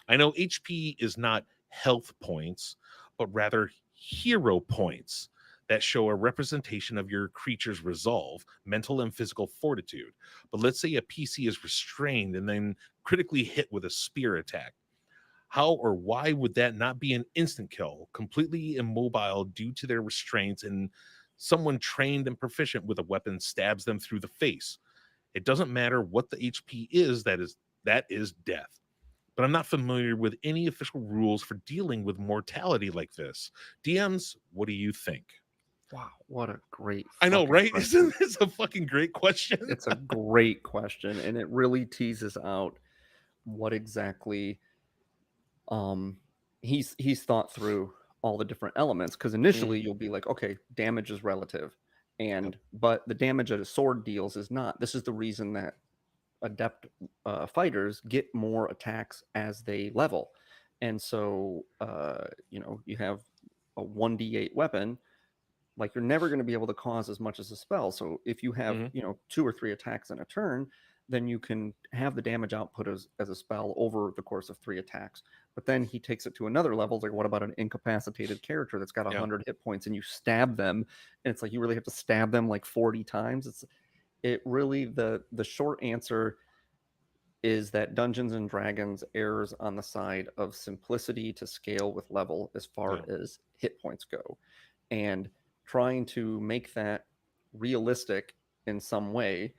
I know HP is not health points, but rather hero points that show a representation of your creature's resolve, mental and physical fortitude. But let's say a PC is restrained and then critically hit with a spear attack. How or why would that not be an instant kill, completely immobile due to their restraints, and someone trained and proficient with a weapon stabs them through the face? It doesn't matter what the HP is, that is death. But I'm not familiar with any official rules for dealing with mortality like this. DMs, what do you think? Wow, what a great I know, fucking right? question. Isn't this a fucking great question? It's a great question, and it really teases out what exactly um he's thought through all the different elements, because initially Mhm. you'll be like, okay, damage is relative, Yep. and but the damage that a sword deals is not. This is the reason that adept fighters get more attacks as they level. And so you have a 1d8 weapon, like you're never going to be able to cause as much as a spell. So if you have, Mhm. 2 or 3 attacks in a turn, then you can have the damage output as a spell over the course of 3 attacks. But then he takes it to another level. Like, what about an incapacitated character that's got Yeah. 100 hit points and you stab them? And it's like you really have to stab them like 40 times. It really, the short answer is that Dungeons and Dragons errs on the side of simplicity to scale with level as far Yeah. as hit points go. And trying to make that realistic in some way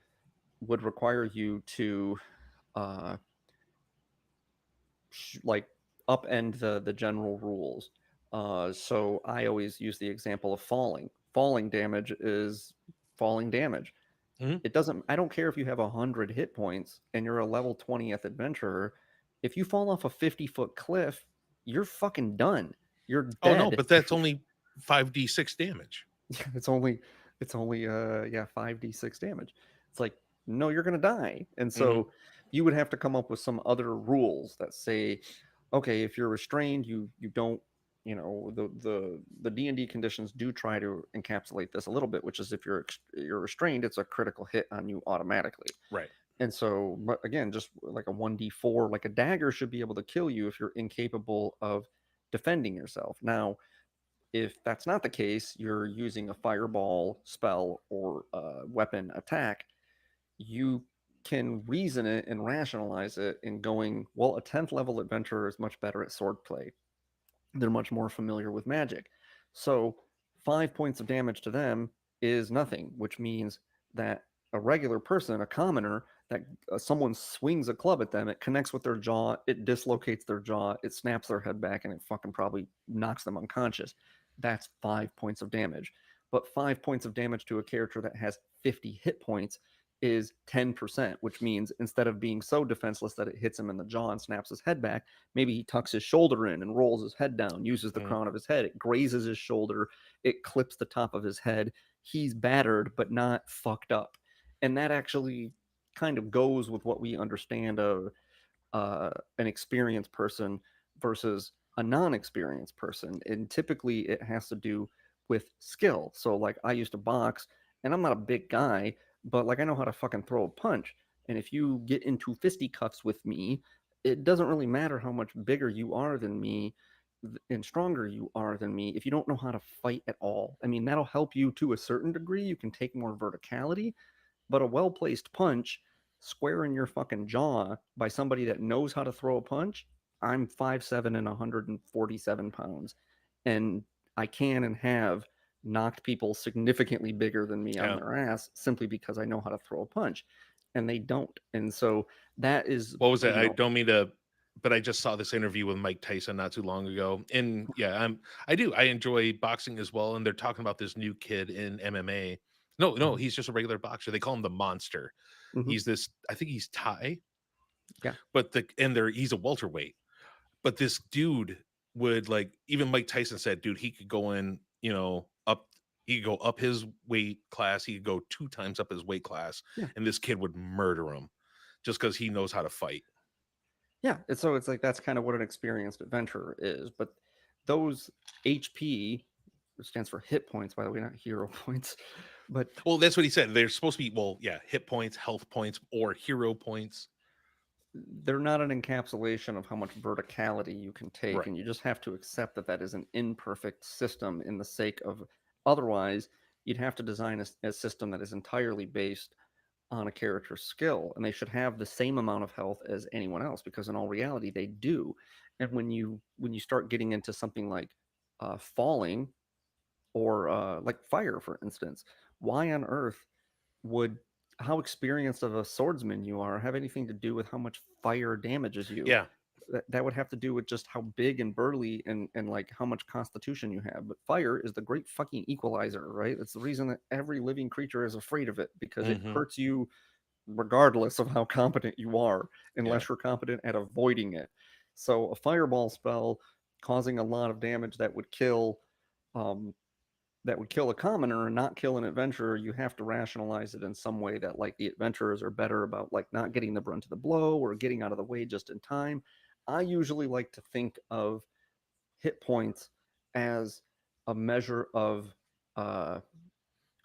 would require you to uh, like upend the general rules. So I always use the example of falling. Falling damage is falling damage. Mhm. It doesn't. I don't care if you have 100 hit points and you're a level 20th adventurer. If you fall off a 50-foot cliff, you're fucking done. You're Oh no, dead. but that's only 5d6 damage. it's only it's only 5d6 damage. It's like, no, you're gonna die. And Mhm. so you would have to come up with some other rules that say, okay, if you're restrained, you don't, the D&D conditions do try to encapsulate this a little bit, which is if you're restrained, it's a critical hit on you automatically. Right. And so, but again, just like a 1d4, like a dagger should be able to kill you if you're incapable of defending yourself. Now, if that's not the case, you're using a fireball spell or a weapon attack, you can reason it and rationalize it in going, well, a 10th level adventurer is much better at swordplay. They're much more familiar with magic. So 5 points of damage to them is nothing, which means that a regular person, a commoner, that someone swings a club at them, it connects with their jaw, it dislocates their jaw, it snaps their head back, and it fucking probably knocks them unconscious. That's 5 points of damage. But 5 points of damage to a character that has 50 hit points is 10%, which means instead of being so defenseless that it hits him in the jaw and snaps his head back, maybe he tucks his shoulder in and rolls his head down, uses the Mhm. crown of his head. It grazes his shoulder, it clips the top of his head. He's battered, but not fucked up. And that actually kind of goes with what we understand of an experienced person versus a non-experienced person, and typically it has to do with skill. So like I used to box, and I'm not a big guy, but like I know how to fucking throw a punch. And if you get into fisticuffs with me, it doesn't really matter how much bigger you are than me and stronger you are than me if you don't know how to fight at all. I mean, that'll help you to a certain degree. You can take more verticality, but a well placed punch square in your fucking jaw by somebody that knows how to throw a punch. I'm 5'7" and 147 pounds. And I can and have knocked people significantly bigger than me on Yeah. their ass simply because I know how to throw a punch. And they don't. And so that is, What was that? I don't mean to. but I just saw this interview with Mike Tyson not too long ago, and yeah, I enjoy boxing as well. And they're talking about this new kid in MMA. No, Mhm. he's just a regular boxer. They call him the Monster. Mhm. He's this, I think he's Thai, Yeah. but he's a welterweight. But this dude would like, even Mike Tyson said, dude, he could go in, up. He could go up his weight class. He could go 2 times up his weight class, Yeah. and this kid would murder him just because he knows how to fight. Yeah. It's like that's kind of what an experienced adventurer is. But those HP, which stands for hit points, by the way, not hero points. But Well, that's what he said. They're supposed to be, well, yeah, hit points, health points, or hero points. they're not an encapsulation of how much verticality you can take, Right. and you just have to accept that that is an imperfect system in the sake of otherwise you'd have to design a system that is entirely based on a character's skill, and they should have the same amount of health as anyone else because in all reality they do. And when you start getting into something like falling or like fire for instance, why on earth would how experienced of a swordsman you are have anything to do with how much fire damages you? Yeah. That would have to do with just how big and burly and like how much constitution you have. But fire is the great fucking equalizer, right? It's the reason that every living creature is afraid of it because it Hmm. hurts you regardless of how competent you are, Yeah. unless you're competent at avoiding it. So a fireball spell causing a lot of damage um, that would kill a commoner and not kill an adventurer, you have to rationalize it in some way that like the adventurers are better about like not getting the brunt of the blow or getting out of the way just in time. I usually like to think of hit points as a measure of uh,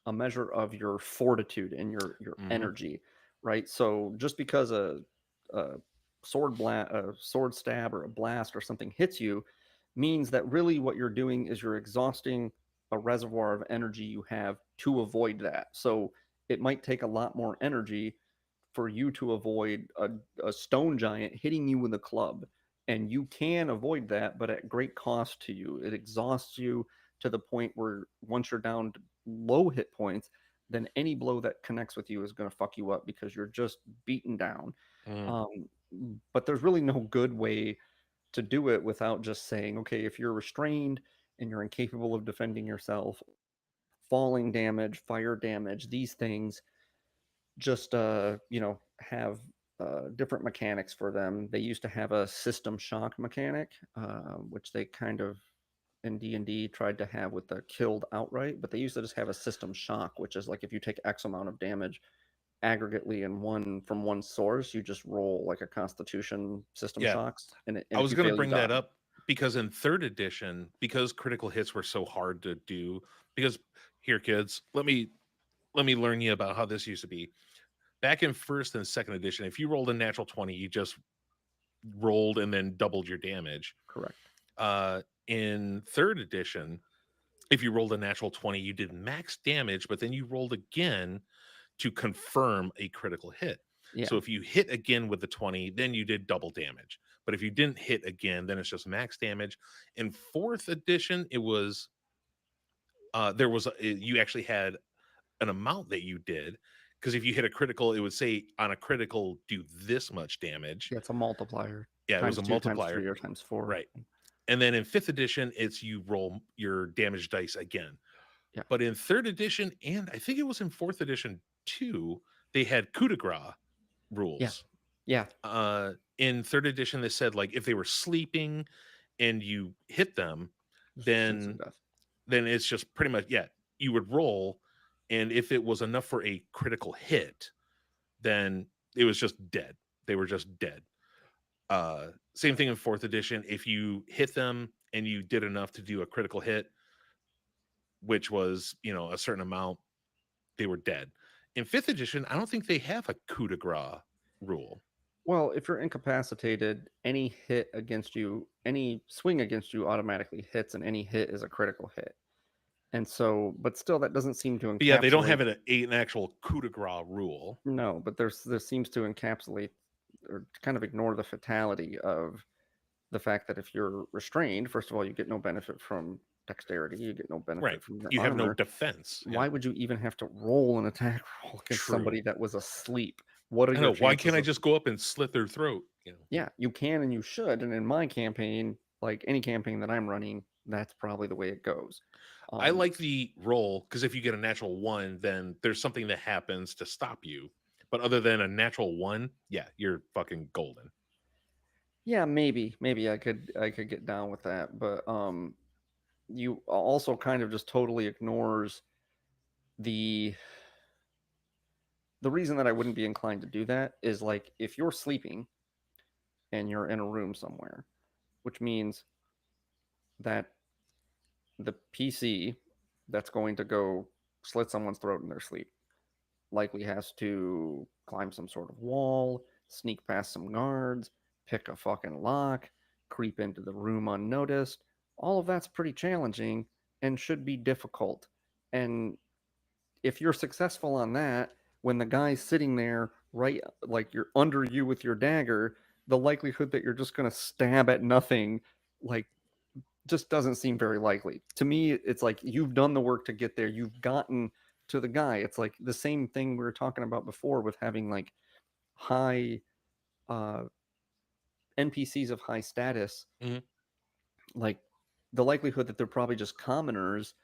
a measure of your fortitude and your Hmm. energy, right? So just because a a sword stab or a blast or something hits you means that really what you're doing is you're exhausting a reservoir of energy you have to avoid that. So it might take a lot more energy for you to avoid a stone giant hitting you with a club. And you can avoid that, but at great cost to you. It exhausts you to the point where once you're down to low hit points, then any blow that connects with you is going to fuck you up because you're just beaten down. Hmm. Um, but there's really no good way to do it without just saying, okay, if you're restrained and you're incapable of defending yourself, falling damage, fire damage, these things just have different mechanics for them. They used to have a system shock mechanic, which they kind of in D&D tried to have with the killed outright, but they used to just have a system shock, which is like if you take X amount of damage aggregately in one from one source, you just roll like a Constitution system Yeah. shocks, I and if was you going to fail, you bring die. that up because in third edition, because critical hits were so hard to do, because here, kids, let me learn you about how this used to be. Back in first and second edition, if you rolled a natural 20, you just rolled and then doubled your damage. Correct. In third edition, if you rolled a natural 20, you did max damage, but then you rolled again to confirm a critical hit. So Yeah. if you hit again with the 20, then you did double damage. But if you didn't hit again, then it's just max damage. In fourth edition, it was you actually had an amount that you did, because if you hit a critical, it would say on a critical do this much damage. Yeah, it's a multiplier. Yeah, it was Times a two, times multiplier. three, or times four. Right. And then in fifth edition, it's you roll your damage dice again. Yeah. But in third edition, and I think it was in fourth edition too, they had coup de grace Yeah. rules. Yeah. In third edition, they said like if they were sleeping and you hit them, Just instant then death. it's just pretty much, yeah, you would roll, and if it was enough for a critical hit, then it was just dead. They were just dead. Same thing in fourth edition. If you hit them and you did enough to do a critical hit, which was, a certain amount, they were dead. In fifth edition, I don't think they have a coup de grace rule. Well, if you're incapacitated, any hit against you, any swing against you automatically hits, and any hit is a critical hit. And so, but still, that doesn't seem to But yeah, they don't encapsulate. have an actual coup de grace rule. No, but there seems to encapsulate or kind of ignore the fatality of the fact that if you're restrained, first of all, you get no benefit from dexterity, you get no Right. benefit from your You have no armor. defense. Yeah. Why would you even have to roll an attack roll against True. somebody that was asleep? What are I your know. Why can't chances I of just go up and slit their throat? You know, Yeah, you can and you should. And in my campaign, like any campaign that I'm running, that's probably the way it goes. I Um, like the roll because if you get a natural one, then there's something that happens to stop you. But other than a natural one, yeah, you're fucking golden. yeah, maybe I could get down with that, but you also kind of just totally ignores the the reason that I wouldn't be inclined to do that is like if you're sleeping and you're in a room somewhere, which means that the PC that's going to go slit someone's throat in their sleep likely has to climb some sort of wall, sneak past some guards, pick a fucking lock, creep into the room unnoticed. All of that's pretty challenging and should be difficult. And if you're successful on that, when the guy's sitting there right like you're under you with your dagger, the likelihood that you're just going to stab at nothing like just doesn't seem very likely. To me, it's like you've done the work to get there. You've gotten to the guy. It's like the same thing we were talking about before with having like high uh, NPCs of high status. Mhm. Like the likelihood that they're probably just commoners.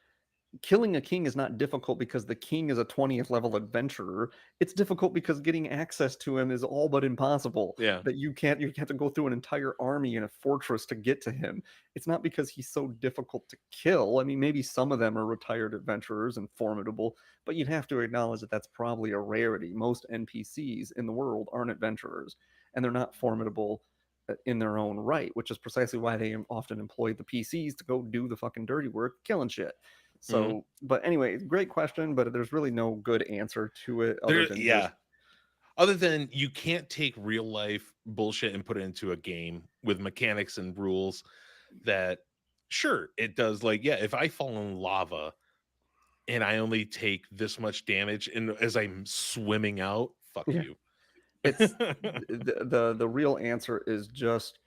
Killing a king is not difficult because the king is a 20th level adventurer. It's difficult because getting access to him is all but impossible. Yeah. That you have to go through an entire army in a fortress to get to him. It's not because he's so difficult to kill. I mean, maybe some of them are retired adventurers and formidable, but you'd have to acknowledge that that's probably a rarity. Most NPCs in the world aren't adventurers, and they're not formidable in their own right, which is precisely why they often employ the PCs to go do the fucking dirty work, killing shit. Mhm. So, but anyway, great question, but there's really no good answer to it other There, than just yeah. Other than you can't take real life bullshit and put it into a game with mechanics and rules that, sure, it does. Like, yeah, if I fall in lava and I only take this much damage and as I'm swimming out, fuck yeah, you. it's the real answer is just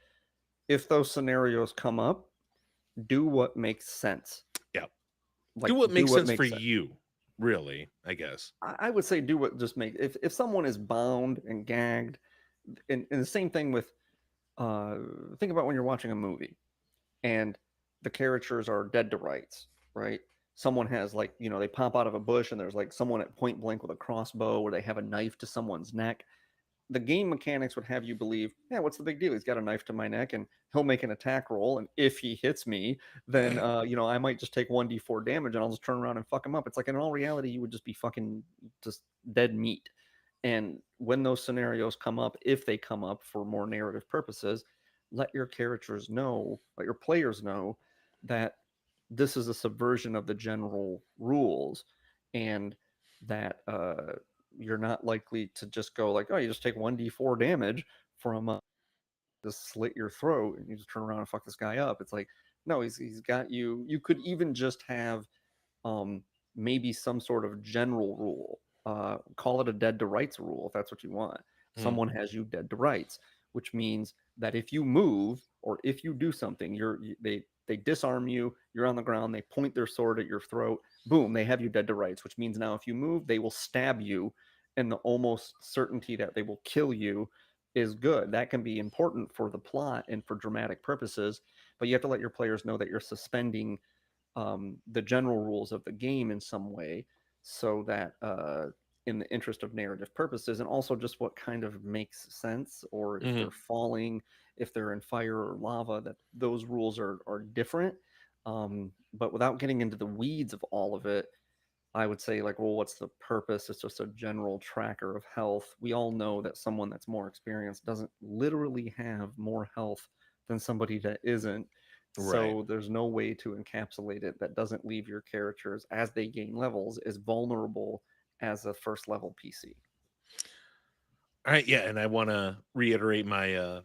if those scenarios come up, do what makes sense. Yeah. Do Like what do makes what sense for makes sense. you, really, I guess. I would say do what just makes if someone is bound and gagged, and the same thing with uh think about when you're watching a movie and the characters are dead to rights, right? Someone has like, they pop out of a bush and there's like someone at point blank with a crossbow or they have a knife to someone's neck. The game mechanics would have you believe, yeah, what's the big deal? He's got a knife to my neck and he'll make an attack roll. And if he hits me, then, I might just take 1d4 damage and I'll just turn around and fuck him up. It's like in all reality, you would just be fucking just dead meat. And when those scenarios come up, if they come up for more narrative purposes, let your characters know, let your players know that this is a subversion of the general rules and that you're not likely to just go like, oh, you just take 1d4 damage from just slit your throat and you just turn around and fuck this guy up. It's like, no, he's got you. You could even just have um, maybe some sort of general rule. Call it a dead to rights rule if that's what you want. Mhm. Someone has you dead to rights, which means that if you move or if you do something, they disarm you. You're on the ground. They point their sword at your throat. Boom, they have you dead to rights. Which means now if you move, they will stab you, and the almost certainty that they will kill you is good. That can be important for the plot and for dramatic purposes, but you have to let your players know that you're suspending the general rules of the game in some way so that in the interest of narrative purposes and also just what kind of makes sense or if they're Mhm. falling if they're in fire or lava that those rules are different but without getting into the weeds of all of it I would say like, well, what's the purpose? It's just a general tracker of health. We all know that someone that's more experienced doesn't literally have more health than somebody that isn't. Right. So there's no way to encapsulate it that doesn't leave your characters as they gain levels as vulnerable as a first level PC. All right. Yeah. And I want to reiterate my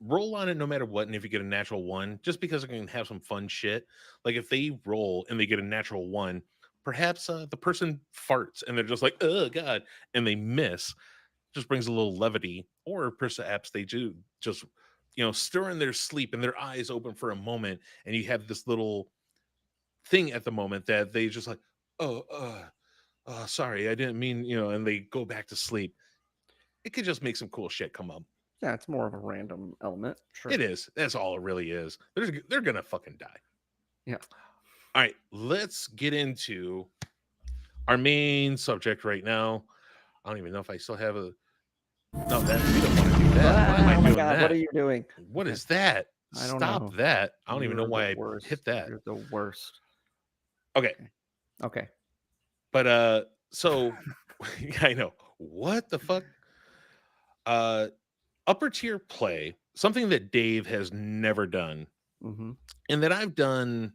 roll on it no matter what. And if you get a natural one, just because I can have some fun shit. Like if they roll and they get a natural one, perhaps the person farts and they're just like, oh, God, and they miss, just brings a little levity. Or perhaps they do just, stir in their sleep and their eyes open for a moment. And you have this little thing at the moment that they just like, oh, sorry, I didn't mean, and they go back to sleep. It could just make some cool shit come up. Yeah, it's more of a random element. It Sure. is. That's all it really is. They're gonna fucking die. Yeah. All right, let's get into our main subject right now. I don't even know if I still have a. No, that we don't want to do that. Why am I Ah, oh my doing God, what are that? you doing? What Okay. is that? I don't Stop know. that! I don't even know You're the why I hit worst. that. You're the worst. Okay, Okay. Okay. but so I know what the fuck. Uh, Upper tier play, something that Dave has never done, Mm-hmm. and that I've done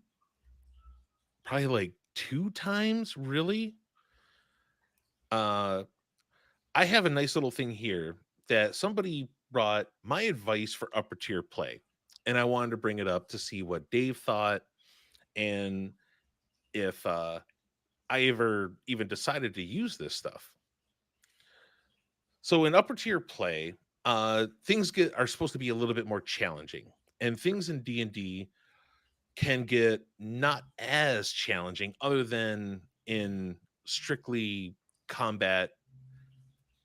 probably like 2 times, really. Uh, I have a nice little thing here that somebody brought my advice for upper tier play, and I wanted to bring it up to see what Dave thought and if I ever even decided to use this stuff. So in upper tier play, things are supposed to be a little bit more challenging, and things in D&D can get not as challenging other than in strictly combat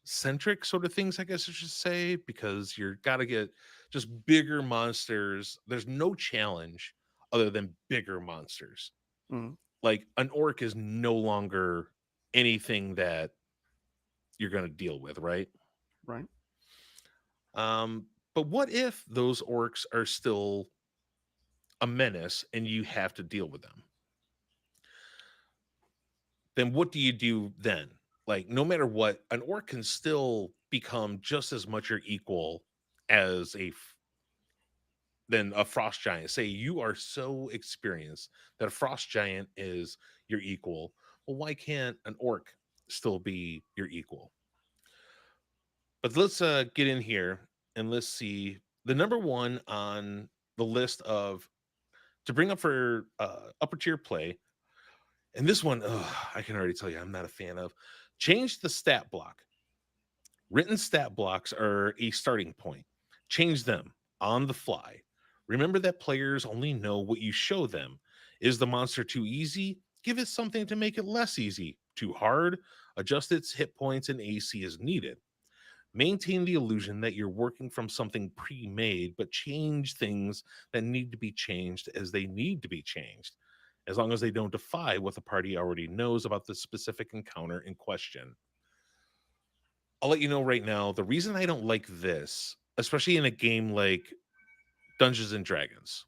centric sort of things, I guess I should say, because you're got to get just bigger monsters. There's no challenge other than bigger monsters. Mm-hmm. Like an orc is no longer anything that you're going to deal with, right? Right. But what if those orcs are still a menace and you have to deal with them? Then what do you do then? Like, no matter what, an orc can still become just as much your equal as than a frost giant. Say you are so experienced that a frost giant is your equal. Well, why can't an orc still be your equal? But let's get in here and let's see the number one on the list of to bring up for upper tier play. And this one, I can already tell you, I'm not a fan of. Change the stat block. Written stat blocks are a starting point. Change them on the fly. Remember that players only know what you show them. Is the monster too easy? Give it something to make it less easy. Too hard? Adjust its hit points and AC as needed. Maintain the illusion that you're working from something pre made, but change things that need to be changed as they need to be changed, as long as they don't defy what the party already knows about the specific encounter in question. I'll let you know right now the reason I don't like this, especially in a game like Dungeons and Dragons,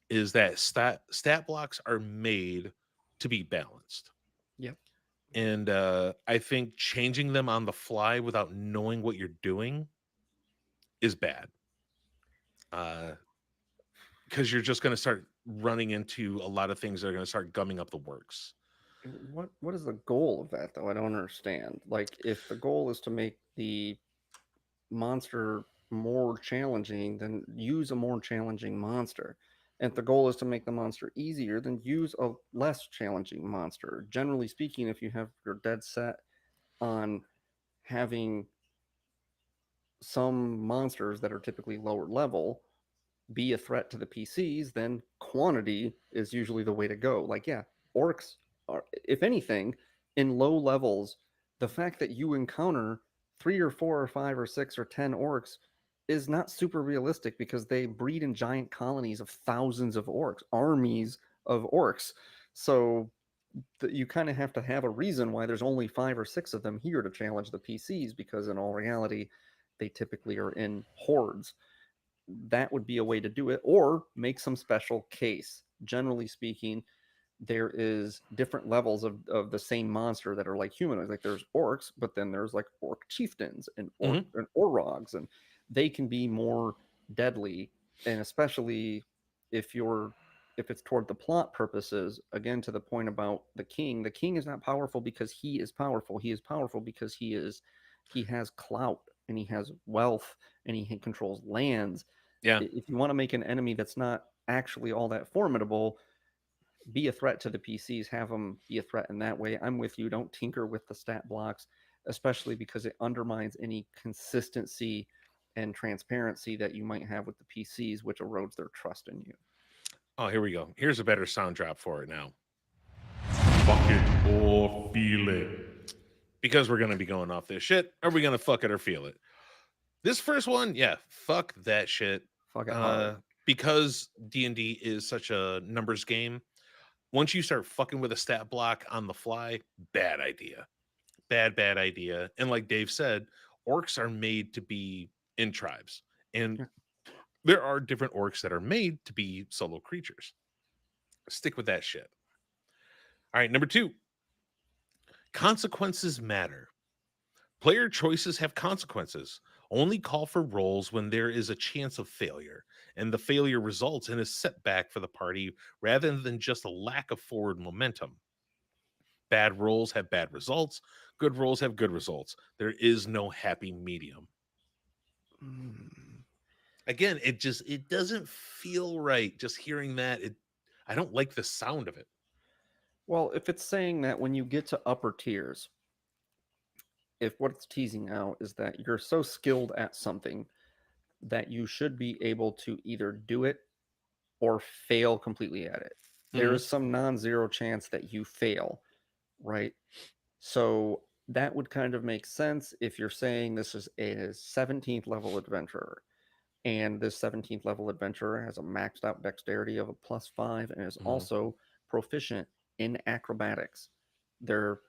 is that stat blocks are made to be balanced. Yep. And I think changing them on the fly without knowing what you're doing is bad. Uh, because you're just going to start running into a lot of things that are going to start gumming up the works. What is the goal of that though? I don't understand. Like if the goal is to make the monster more challenging, then use a more challenging monster. And if the goal is to make the monster easier, then use a less challenging monster. Generally speaking, if you have your dead set on having some monsters that are typically lower level be a threat to the PCs, then quantity is usually the way to go. Like, yeah, orcs are, if anything, in low levels, the fact that you encounter 3 or 4 or 5 or 6 or 10 orcs is not super realistic because they breed in giant colonies of thousands of orcs, armies of orcs. So you kind of have to have a reason why there's only 5 or 6 of them here to challenge the PCs because in all reality, they typically are in hordes. That would be a way to do it, or make some special case. Generally speaking, there is different levels of the same monster that are like humanoids. Like there's orcs, but then there's like orc chieftains Hmm. and orogs, and they can be more deadly. And especially if you're if it's toward the plot purposes, again to the point about the king is not powerful because he is powerful. He is powerful because he has clout and he has wealth and he controls lands. Yeah. If you want to make an enemy that's not actually all that formidable, be a threat to the PCs, have them be a threat in that way. I'm with you. Don't tinker with the stat blocks, especially because it undermines any consistency and transparency that you might have with the PCs, which erodes their trust in you. Oh, here we go. Here's a better sound drop for it now. Fuck it or feel it. Because we're going to be going off this shit. Are we going to fuck it or feel it? This first one, yeah, fuck that shit. Fuck it Uh, hard. because D&D is such a numbers game, once you start fucking with a stat block on the fly, bad idea. Bad idea. And like Dave said, orcs are made to be in tribes. And Yeah. there are different orcs that are made to be solo creatures. Stick with that shit. All right, number 2, consequences matter. Player choices have consequences. Only call for rolls when there is a chance of failure, and the failure results in a setback for the party rather than just a lack of forward momentum. Bad rolls have bad results, good rolls have good results. There is no happy medium. Mm. Again, it doesn't feel right just hearing that. I don't like the sound of it. Well, if it's saying that when you get to upper tiers, if what it's teasing out is that you're so skilled at something that you should be able to either do it or fail completely at it. There Mhm. is some non-zero chance that you fail, right? So that would kind of make sense if you're saying this is a 17th level adventurer, and this 17th level adventurer has a maxed out dexterity of a +5 and is Mhm. also proficient in acrobatics. Their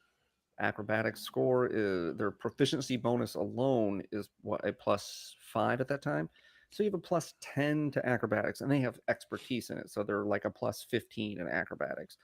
acrobatics score is their proficiency bonus alone is what, a +5 at that time. So you have a +10 to acrobatics, and they have expertise in it. So they're like a +15 in acrobatics,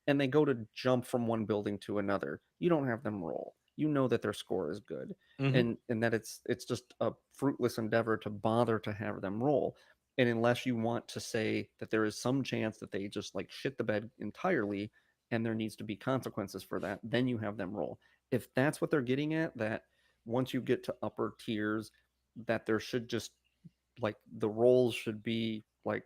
and they go to jump from one building to another. You don't have them roll. You know that their score is good, Mhm. and that it's just a fruitless endeavor to bother to have them roll. And unless you want to say that there is some chance that they just like shit the bed entirely, and there needs to be consequences for that, then you have them roll. If that's what they're getting at, that once you get to upper tiers, that there should just like the roles should be like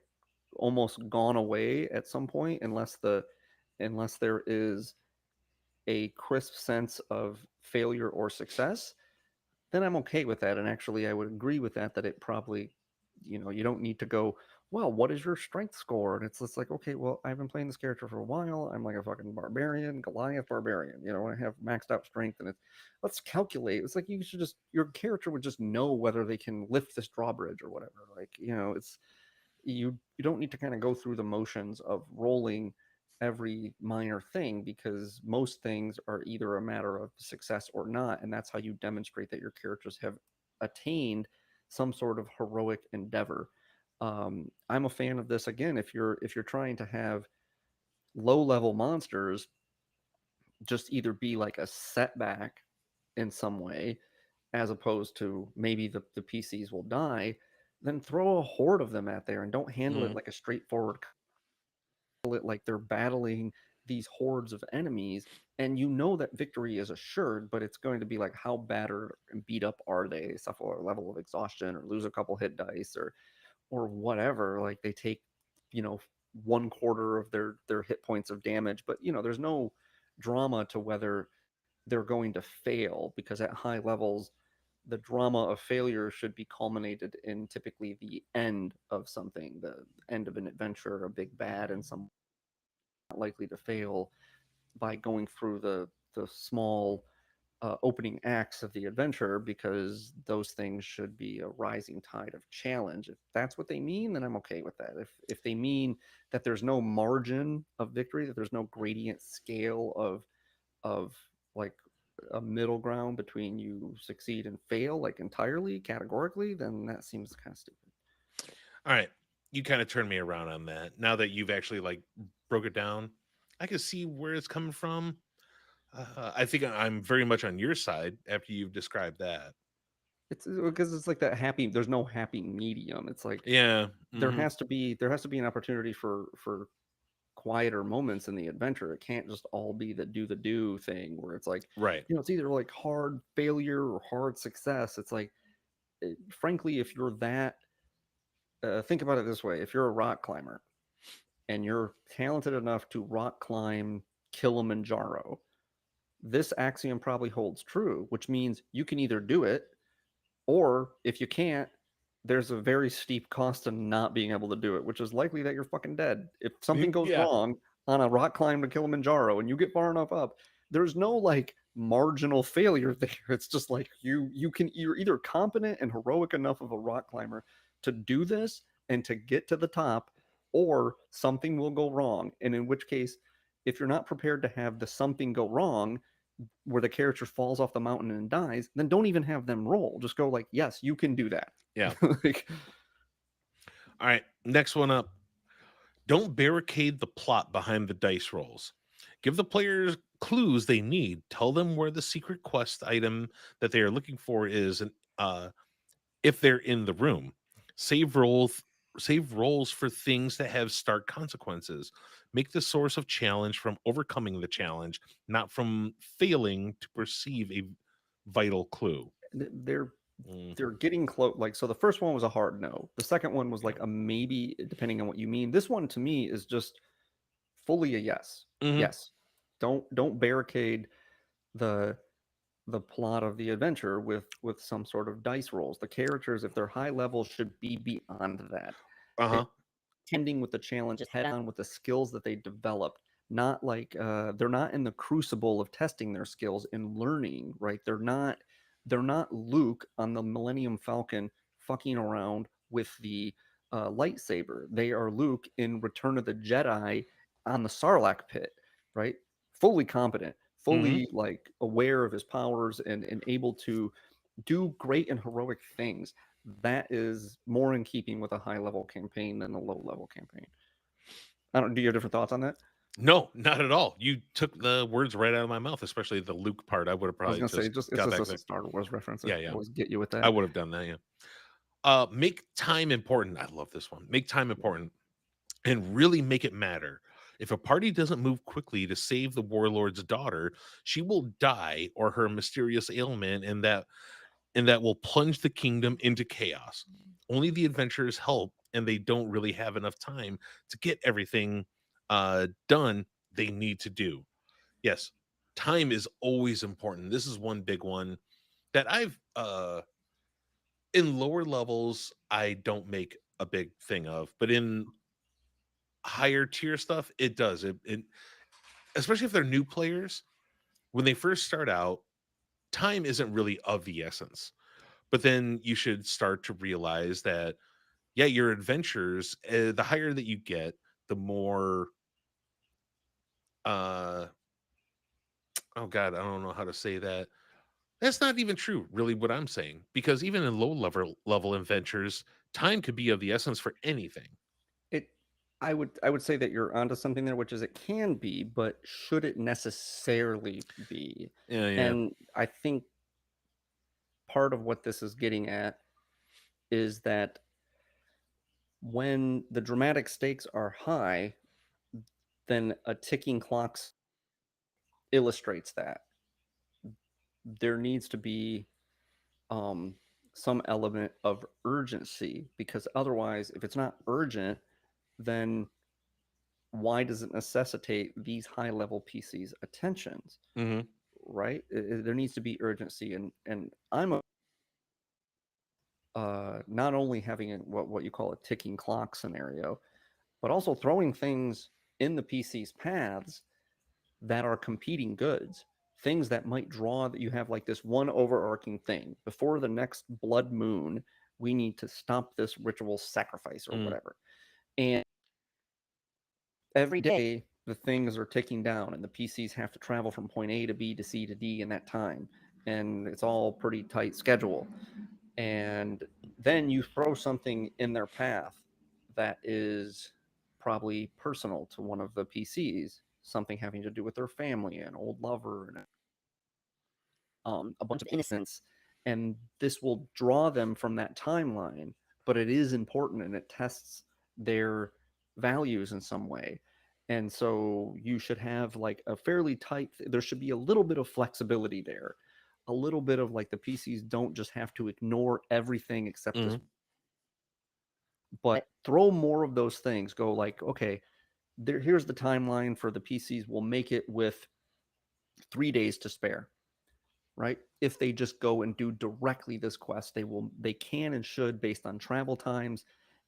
almost gone away at some point, unless there is a crisp sense of failure or success, then I'm okay with that. And actually, I would agree with that, that it probably, you don't need to go, well, what is your strength score? And it's just like, okay, well, I've been playing this character for a while. I'm like a fucking barbarian, Goliath barbarian, I have maxed out strength, and let's calculate. It's like you should just, your character would just know whether they can lift this drawbridge or whatever. Like, it's, you don't need to kind of go through the motions of rolling every minor thing, because most things are either a matter of success or not, and that's how you demonstrate that your characters have attained some sort of heroic endeavor. I'm a fan of this. Again, if you're trying to have low level monsters just either be like a setback in some way, as opposed to maybe the PCs will die, then throw a horde of them out there and don't handle it Mhm. like a straightforward, it like they're battling these hordes of enemies, and you know that victory is assured, but it's going to be like, how battered and beat up are they, suffer a level of exhaustion or lose a couple hit dice, or whatever. Like they take, you know, 1/4 of their hit points of damage, but there's no drama to whether they're going to fail, because at high levels the drama of failure should be culminated in typically the end of something, the end of an adventure, a big bad, and some likely to fail by going through the small opening acts of the adventure, because those things should be a rising tide of challenge. If that's what they mean, then I'm okay with that. If they mean that there's no margin of victory, that there's no gradient scale of like a middle ground between you succeed and fail, like entirely categorically, then that seems kind of stupid. All right. You kind of turned me around on that. Now that you've actually like broke it down, I can see where it's coming from. I think I'm very much on your side after you've described that. It's because it's like that happy. There's no happy medium. It's like Yeah. there Hmm. has to be there has to be an opportunity for quieter moments in the adventure. It can't just all be the do thing where it's like, Right. it's either like hard failure or hard success. It's like, frankly, if you're that, think about it this way: if you're a rock climber and you're talented enough to rock climb Kilimanjaro, this axiom probably holds true, which means you can either do it, or if you can't, there's a very steep cost to not being able to do it, which is likely that you're fucking dead. If something goes Yeah. wrong on a rock climb to Kilimanjaro and you get far enough up, there's no like marginal failure there. It's just like you're either competent and heroic enough of a rock climber to do this and to get to the top, or something will go wrong. And in which case, if you're not prepared to have the something go wrong where the character falls off the mountain and dies, then don't even have them roll. Just go like, yes, you can do that. Yeah. Like, All right. Next one up. Don't barricade the plot behind the dice rolls. Give the players clues they need. Tell them where the secret quest item that they are looking for is, and if they're in the room. Save rolls. Save rolls for things that have stark consequences. Make the source of challenge from overcoming the challenge, not from failing to perceive a vital clue. they're Mm, they're getting close. Like, so the first one was a hard no. The second one was yeah. like a maybe, depending on what you mean. This one to me is just fully a yes. Hmm. Yes. Don't barricade the the plot of the adventure with some sort of dice rolls. The characters, if they're high level, should be beyond that. Uh huh. Tending with the challenges head on with the skills that they developed, not like they're not in the crucible of testing their skills and learning, right? They're not Luke on the Millennium Falcon fucking around with the lightsaber. They are Luke in Return of the Jedi on the Sarlacc pit, right? Fully competent, Hmm. fully like aware of his powers and able to do great and heroic things. That is more in keeping with a high level campaign than a low level campaign. I don't. Do you have different thoughts on that? No, not at all. You took the words right out of my mouth, especially the Luke part. I would have I was probably gonna say just just it's got back just a there. Star Wars reference. I Yeah, yeah. always get you with I that. would have done that. Yeah. Make time important. I love this one. Make time important and really make it matter. If a party doesn't move quickly to save the warlord's daughter, she will die or her mysterious ailment, and that will plunge the kingdom into chaos. Only the adventurers help, and they don't really have enough time to get everything done they need to do. Yes, time is always important. This is one big one that I've in lower levels I don't make a big thing of, but in higher tier stuff it does. It especially if they're new players when they first start out, time isn't really of the essence. But then you should start to realize that yeah, your adventures, the higher that you get, the more uh oh god, I don't know how to say that. That's not even true, really, what I'm saying, because even in low level adventures, time could be of the essence for anything. It. I would say that you're onto something there, which is it can be, but should it necessarily be? Yeah, yeah. And I think part of what this is getting at is that when the dramatic stakes are high, then a ticking clock illustrates that there needs to be um, some element of urgency, because otherwise, if it's not urgent, then why does it necessitate these high level PCs attentions, Mhm. right? There needs to be urgency, and I'm a, not only having what you call a ticking clock scenario, but also throwing things in the PC's paths that are competing goods, things that might draw that you have like this one overarching thing before the next blood moon. We need to stop this ritual sacrifice or Mm. whatever. And every day the things are ticking down and the PCs have to travel from point A to B to C to D in that time. And it's all pretty tight schedule. And then you throw something in their path that is probably personal to one of the PCs, something having to do with their family, an old lover, and a bunch of innocence, and this will draw them from that timeline. But it is important and it tests their values in some way. And so you should have like a fairly tight, there should be a little bit of flexibility there, a little bit of like the PCs don't just have to ignore everything except this, Mhm. but throw more of those things. Go like, okay, here's the timeline for the PCs. We'll make it with 3 days to spare, right? If they just go and do directly this quest, they can and should based on travel times,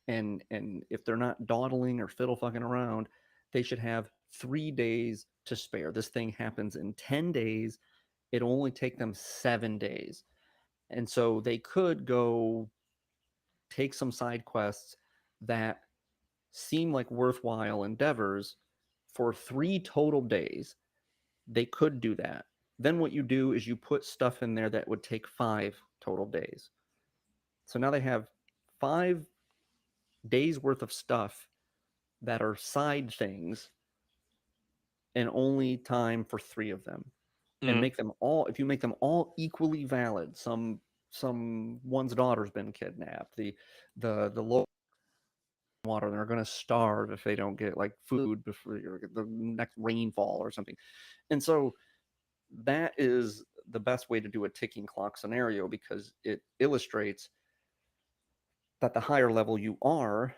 and if they're not dawdling or fiddle fucking around, they should have 3 days to spare. This thing happens in 10 days, it'll only take them 7 days. And so they could go take some side quests that seem like worthwhile endeavors for 3 total days. They could do that. Then what you do is you put stuff in there that would take 5 total days. So now they have 5 days worth of stuff that are side things and only time for 3 of them. And Mhm. make them all, if you make them all equally valid, some one's daughter's been kidnapped, the local water, they're going to starve if they don't get like food before the next rainfall or something. And so that is the best way to do a ticking clock scenario, because it illustrates that the higher level you are,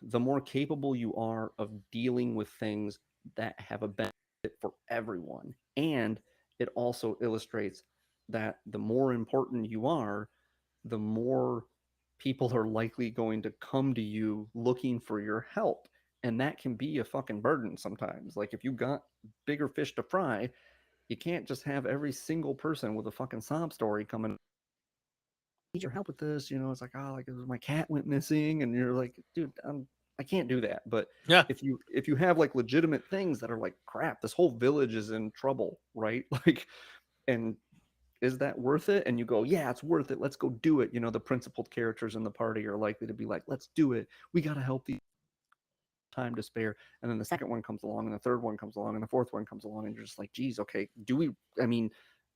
the more capable you are of dealing with things that have a benefit for everyone. And it also illustrates that the more important you are, the more people are likely going to come to you looking for your help. And that can be a fucking burden sometimes. Like if you got bigger fish to fry, you can't just have every single person with a fucking sob story coming, need your help with this. It's like, oh, like my cat went missing, and you're like, dude, I can't do that. But Yeah. if you have like legitimate things that are like, crap, this whole village is in trouble, right? Like, and is that worth it? And you go, yeah, it's worth it. Let's go do it. The principled characters in the party are likely to be like, let's do it. We got to help these, time to spare. And then the second one comes along, and the third one comes along, and the fourth one comes along, and you're just like, geez, okay, do we? I mean,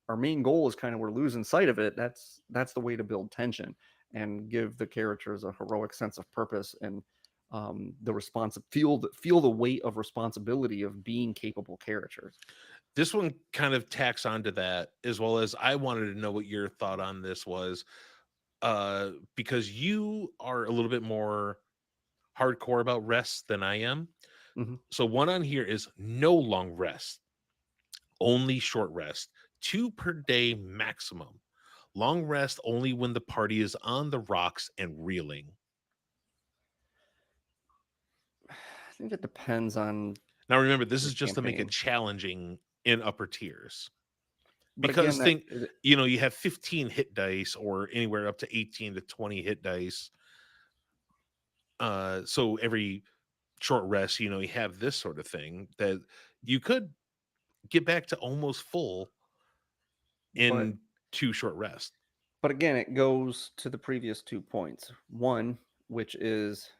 our main goal is kind of, we're losing sight of it. That's the way to build tension and give the characters a heroic sense of purpose, and the responsive feel the weight of responsibility of being capable characters. This one kind of tacks onto that, as well as I wanted to know what your thought on this was, because you are a little bit more hardcore about rest than I am. Mm-hmm. So one on here is no long rest, only short rest, 2 per day maximum. Long rest only when the party is on the rocks and reeling. I think it depends on Now remember, this your is just to make it campaign, challenging in upper tiers. but again, Because you have 15 hit dice or anywhere up to 18 to 20 hit dice. So every short rest, you have this sort of thing that you could get back to almost full but in 2 short rests. but again, it goes to the previous 2 points. One, which is,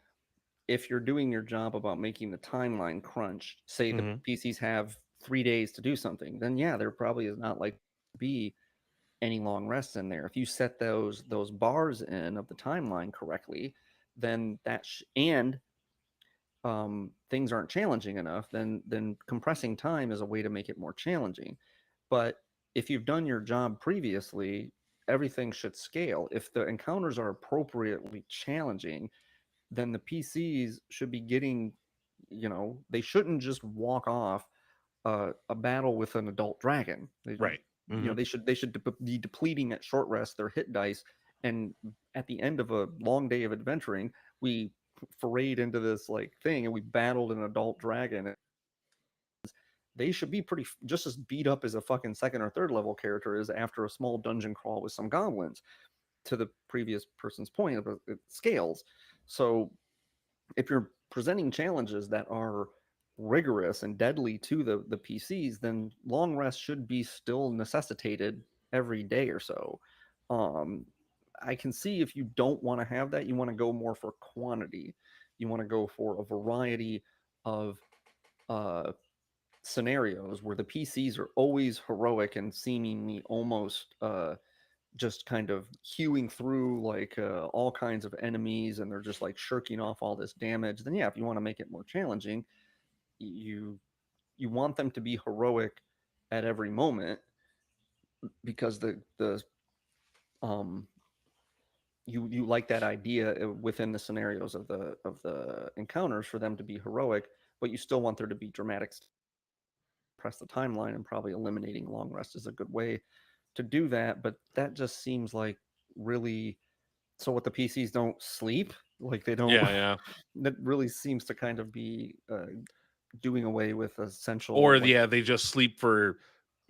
if you're doing your job about making the timeline crunch, say the Hmm. PCs have 3 days to do something, then yeah, there probably is not like be any long rests in there. If you set those bars in of the timeline correctly, then and things aren't challenging enough, then compressing time is a way to make it more challenging. But if you've done your job previously, everything should scale. If the encounters are appropriately challenging, then the PCs should be getting, they shouldn't just walk off a battle with an adult dragon. Right. Hmm. They should be depleting at short rest their hit dice, and at the end of a long day of adventuring, we forayed into this like thing, and we battled an adult dragon. They should be pretty just as beat up as a fucking second or third level character is after a small dungeon crawl with some goblins. To the previous person's point, it scales. So if you're presenting challenges that are rigorous and deadly to the PCs, then long rest should be still necessitated every day or so. Um, I can see if you don't want to have that, you want to go more for quantity. You want to go for a variety of uh, scenarios where the PCs are always heroic and seemingly almost just kind of hewing through like all kinds of enemies, and they're just like shirking off all this damage. Then yeah, if you want to make it more challenging, you you want them to be heroic at every moment, because the um you like that idea within the scenarios of the encounters for them to be heroic, but you still want there to be dramatic press the timeline, and probably eliminating long rest is a good way to do that. But that just seems like really, so what, the PCs don't sleep, like they don't Yeah, yeah. that really seems to kind of be doing away with Or essential, like, yeah, they just sleep for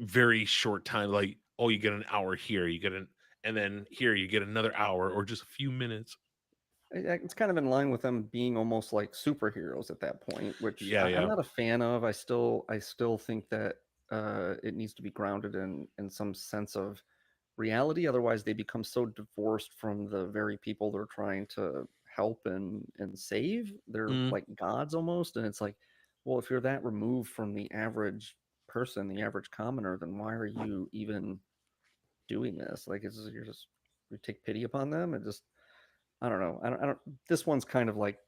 very short time. Like, oh, you get an hour here, you get an, and then here you get another hour or just a few minutes. It's kind of in line with them being almost like superheroes at that point, which Yeah, I'm yeah. not a fan of. I still think that it needs to be grounded in some sense of reality. Otherwise, they become so divorced from the very people they're trying to help and save. They're Mm. like gods almost, and it's like, well, if you're that removed from the average person, the average commoner, then why are you even doing this? Like, you're just you take pity upon them and just I don't know. I don't. This one's kind of like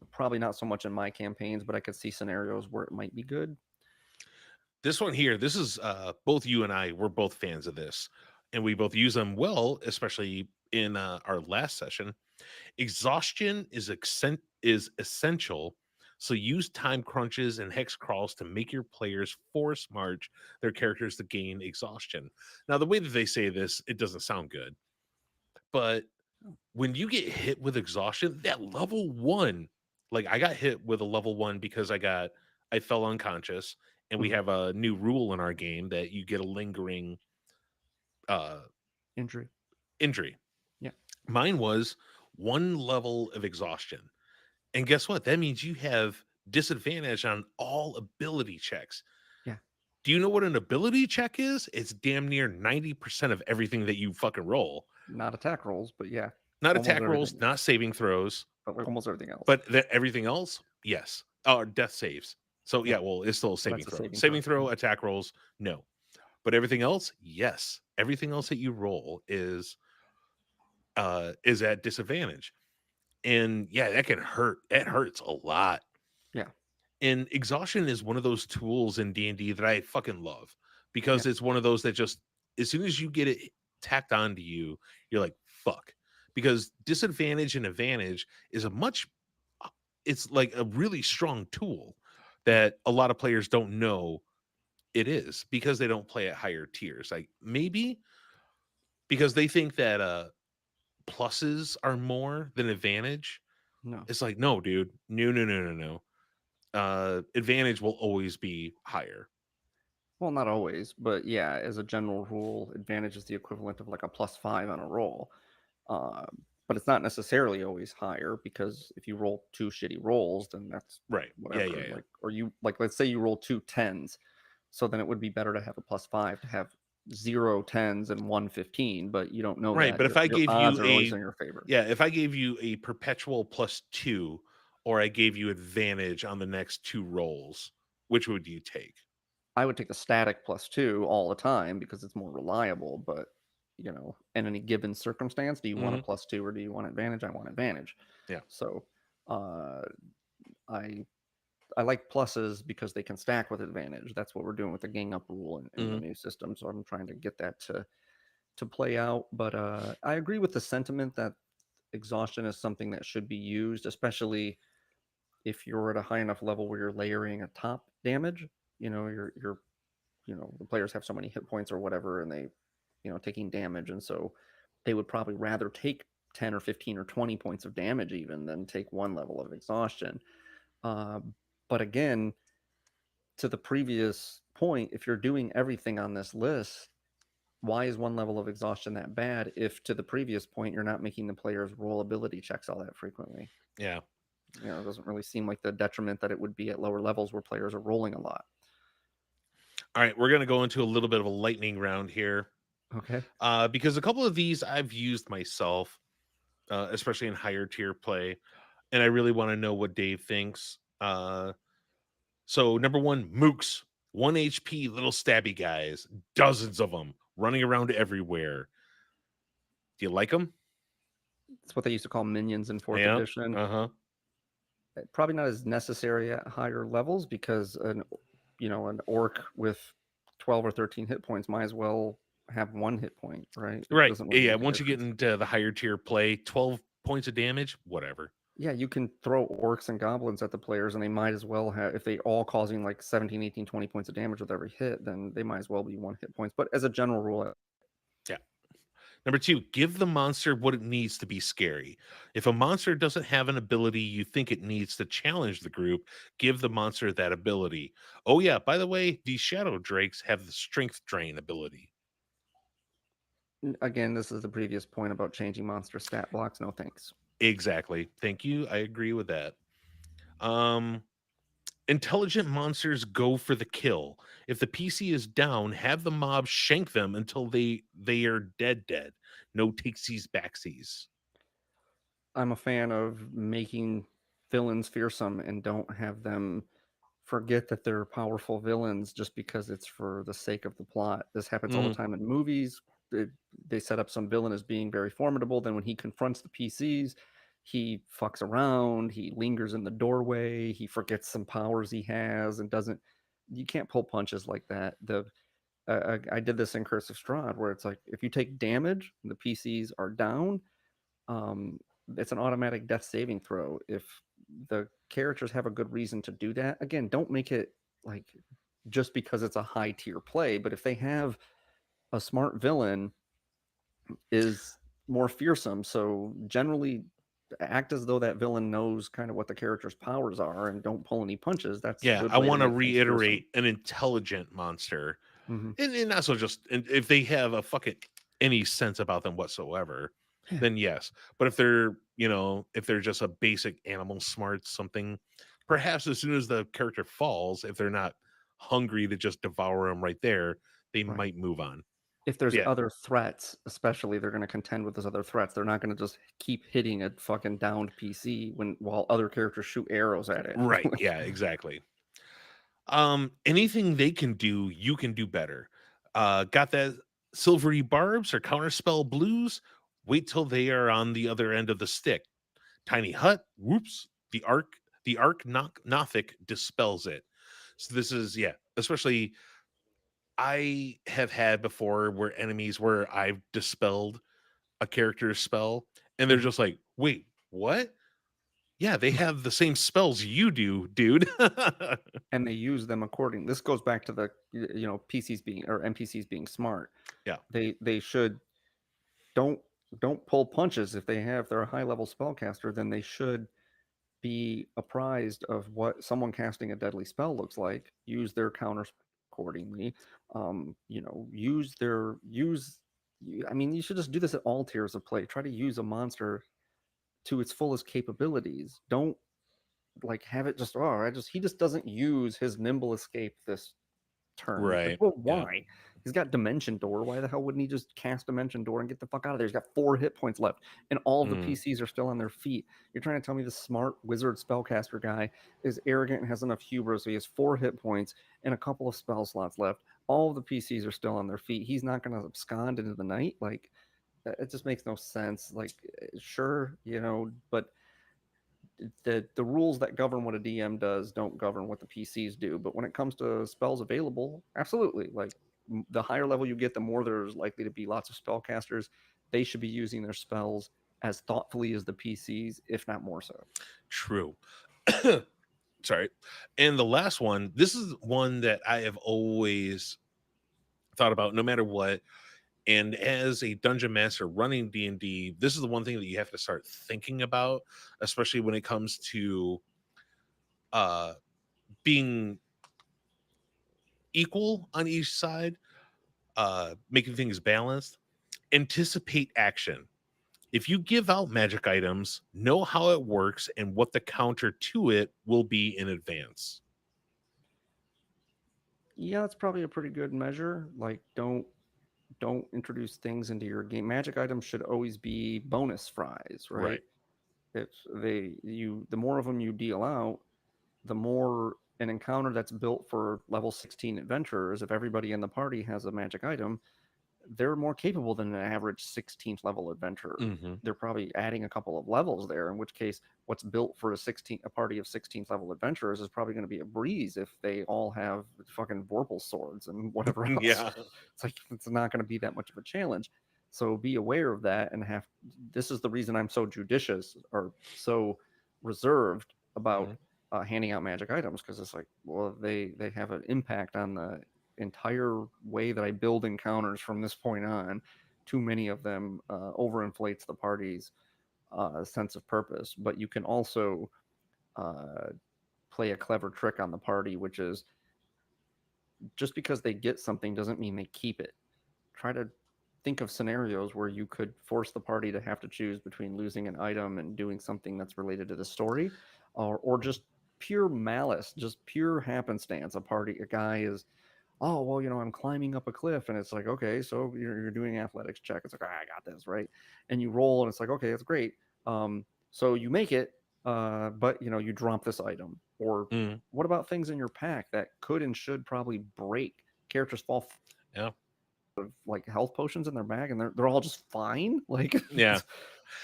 probably not so much in my campaigns, but I could see scenarios where it might be good. This one here, this is both you and I, we're both fans of this, and we both use them well, especially in our last session. Exhaustion is essential. So use time crunches and hex crawls to make your players force march their characters to gain exhaustion. Now, the way that they say this, it doesn't sound good, but when you get hit with exhaustion, that level one, like I got hit with a level one because I fell unconscious, and we Mhm. have a new rule in our game that you get a lingering uh Injury. injury. Yeah. Mine was one level of exhaustion. And guess what? That means you have disadvantage on all ability checks. Yeah. Do you know what an ability check is? It's damn near 90% of everything that you fucking roll. Not attack rolls, but yeah, Not almost attack rolls, everything. not saving throws, But like almost everything else. but everything else, yes. Or death saves. So Yeah. yeah, well, it's still a Well, saving that's a throw. saving Saving throw. throw, Yeah. attack rolls, no. But everything else, yes. Everything else that you roll is at disadvantage. And yeah, that can hurt. That hurts a lot. Yeah. And exhaustion is one of those tools in D&D that I fucking love Yeah. because it's one of those that just as soon as you get it tacked onto you, you're like, fuck. Because disadvantage and advantage is a much it's like a really strong tool Yeah. that a lot of players don't know it is because they don't play at higher tiers. Like maybe because they think that pluses are more than advantage. No. It's like, no, dude. No, no, no, no, no. Advantage will always be higher. Well, not always, but yeah, as a general rule, advantage is the equivalent of like a +5 on a roll. Uh, but it's not necessarily always higher because if you roll two shitty rolls, then that's Right. Yeah, yeah, whatever. yeah. Like, or you like, let's say you roll two tens, so then it would be better to have a +5 to have zero tens and one 15, but you don't know Right. that But if I your gave odds you are always a in your favor. yeah, if I gave you a perpetual +2 or I gave you advantage on the next two rolls, which would you take? I would take the static +2 all the time because it's more reliable. But in any given circumstance, do you want a Mhm. +2 or do you want advantage? I want advantage. Yeah. So uh, I I like pluses because they can stack with advantage. That's what we're doing with the gang up rule in the Mhm. new system. So I'm trying to get that to play out. But I agree with the sentiment that exhaustion is something that should be used, especially if you're at a high enough level where you're layering a top damage. You're the players have so many hit points or whatever, and they taking damage, and so they would probably rather take 10 or 15 or 20 points of damage even than take one level of exhaustion. uh, but again, to the previous point, if you're doing everything on this list, why is one level of exhaustion that bad if to the previous point you're not making the players roll ability checks all that frequently? Yeah. It doesn't really seem like the detriment that it would be at lower levels where players are rolling a lot. All right, we're going to go into a little bit of a lightning round here. Okay. Because a couple of these I've used myself, especially in higher tier play, and I really want to know what Dave thinks. So number one, mooks, 1 HP little stabby guys, dozens of them running around everywhere. Do you like them? It's what they used to call minions in fourth Yeah. edition. Uh-huh. Probably not as necessary at higher levels because an orc with 12 or 13 hit points might as well have one hit point, right? It Right. doesn't really Yeah. make a Once you get difference. into the higher tier play, 12 points of damage, whatever. Yeah, you can throw orcs and goblins at the players and they might as well have, if they all causing like 17, 18, 20 points of damage with every hit, then they might as well be one hit points. But as a general rule, Yeah. Number two, give the monster what it needs to be scary. If a monster doesn't have an ability you think it needs to challenge the group, give the monster that ability. Oh, yeah, by the way, these shadow drakes have the strength drain ability. Again, this is the previous point about changing monster stat blocks. No thanks. Exactly. Thank you. I agree with that. Um, Intelligent monsters go for the kill. If the PC is down, have the mob shank them until they are dead. No takesies backsies. I'm a fan of making villains fearsome and don't have them forget that they're powerful villains just because it's for the sake of the plot. This happens all the Mm, time in movies. They, they set up some villain as being very formidable. Then when he confronts the PCs, he fucks around. He lingers in the doorway. He forgets some powers he has and doesn't. You can't pull punches like that. I did this in Curse of Strahd where it's like if you take damage, the PCs are down. Um, it's an automatic death saving throw. If the characters have a good reason to do that, again, don't make it like just because it's a high tier play, but if they have a smart villain is more fearsome, so generally act as though that villain knows kind of what the character's powers are and don't pull any punches. That's a yeah, good I way to want to make things fearsome. reiterate an intelligent monster. Mm-hmm. And also just and if they have a fucking any sense about them whatsoever, Yeah, then yes. But if they're, if they're just a basic animal smart something, perhaps as soon as the character falls, if they're not hungry to just devour them right there, they right. might move on. If there's Yeah. other threats, especially they're going to contend with those other threats. They're not going to just keep hitting a fucking downed PC while other characters shoot arrows at it. Right. Yeah, exactly. Anything they can do, you can do better. Got that silvery barbs or counterspell blues? Wait till they are on the other end of the stick. Tiny hut, whoops, the arc nothic dispels it. So this is, yeah, especially I have had before where enemies where I've dispelled a character's spell and they're Mhm. just like, wait, what? Yeah, they have the same spells you do, dude. And they use them according. This goes back to the PCs being or NPCs being smart. Yeah, They should don't don't pull punches if they're a high level spellcaster. Then they should be apprised of what someone casting a deadly spell looks like, use their counters accordingly, use their use. I mean, you should just do this at all tiers of play. Try to use a monster to its fullest capabilities. Don't like have it just he just doesn't use his nimble escape this turn. Like, right. well, Yeah. why? He's got Dimension Door. Why the hell wouldn't he just cast Dimension Door and get the fuck out of there? He's got 4 hit points left, and all of the Mm, PCs are still on their feet. You're trying to tell me the smart wizard spellcaster guy is arrogant and has enough hubris, so he has 4 hit points and a couple of spell slots left. All of the PCs are still on their feet. He's not going to abscond into the night. Like, it just makes no sense. Like, sure, but the rules that govern what a DM does don't govern what the PCs do. But when it comes to spells available, absolutely. Like the higher level you get, the more there's likely to be lots of spellcasters. They should be using their spells as thoughtfully as the PCs, if not more so. true. Sorry. And the last one, this is one that I have always thought about no matter what. And as a dungeon master running D&D, this is the one thing that you have to start thinking about, especially when it comes to uh being equal on each side, making things balanced. Anticipate action. If you give out magic items, know how it works and what the counter to it will be in advance. Yeah, that's probably a pretty good measure. Like don't introduce things into your game. Magic items should always be bonus fries, right? Right. If the more of them you deal out, the more an encounter that's built for level 16 adventurers, if everybody in the party has a magic item, they're more capable than an average 16th level adventurer. Hmm. They're probably adding a couple of levels there, in which case what's built for a party of 16th level adventurers is probably going to be a breeze if they all have fucking Vorpal swords and whatever else. Yeah. It's like it's not going to be that much of a challenge. So be aware of that and have this is the reason I'm so judicious or so reserved about Mhm. handing out magic items because it's like, well, they have an impact on the entire way that I build encounters from this point on. too many of them overinflates the party's sense of purpose. But you can also uh, play a clever trick on the party, which is just because they get something doesn't mean they keep it. Try to think of scenarios where you could force the party to have to choose between losing an item and doing something that's related to the story, or just pure malice, just pure happenstance. A guy is, oh well, I'm climbing up a cliff, and it's like, okay, so you're doing an athletics check. It's like, I got this, right? And you roll, and it's like, okay, that's great. So you make it, but you drop this item. Or Mm, what about things in your pack that could and should probably break? Characters fall yeah. like health potions in their bag, and they're all just fine. Like, Yeah.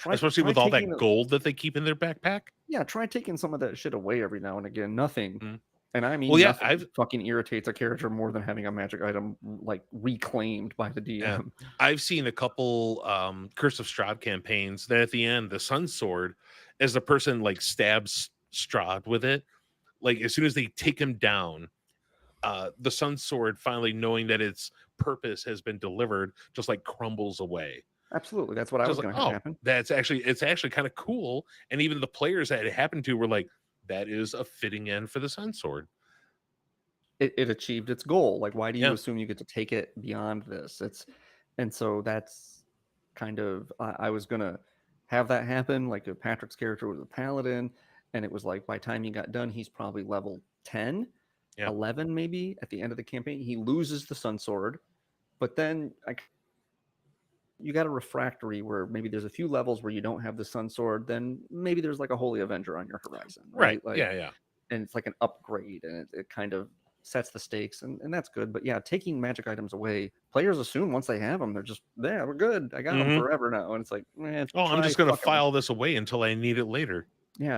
try Especially try with all taking that gold that they keep in their backpack. try taking some of that shit away every now and again. Nothing, Mm. and I Well, mean yeah, nothing, fucking irritates a character more than having a magic item like reclaimed by the yeah, DM. I've seen a couple Curse of Strahd campaigns that at the end, the Sun Sword, as the person like stabs Strahd with it, like as soon as they take him down, the Sun Sword, finally knowing that its purpose has been delivered, just like crumbles away. Absolutely, that's what I Just was like, going to have oh, happen. it's actually kind of cool. And even the players that it happened to were like, that is a fitting end for the Sun Sword. It achieved its goal. Like, why do you Yeah. assume you get to take it beyond this? And so that's kind of, I was gonna have that happen. Like, Patrick's character was a paladin, and it was like by the time he got done, he's probably level 10, Yeah. 11 maybe at the end of the campaign. He loses the Sun Sword, but then you got a refractory where maybe there's a few levels where you don't have the Sun Sword. Then maybe there's like a Holy Avenger on your horizon, Right. right? Like, Yeah. Yeah. and it's like an upgrade, and it kind of sets the stakes, and that's good. But yeah, taking magic items away, players assume once they have them, they're just there. We're good. I got them Hmm. forever now, and it's like, Oh, I'm try just going to fucking with, file this away until I need it later.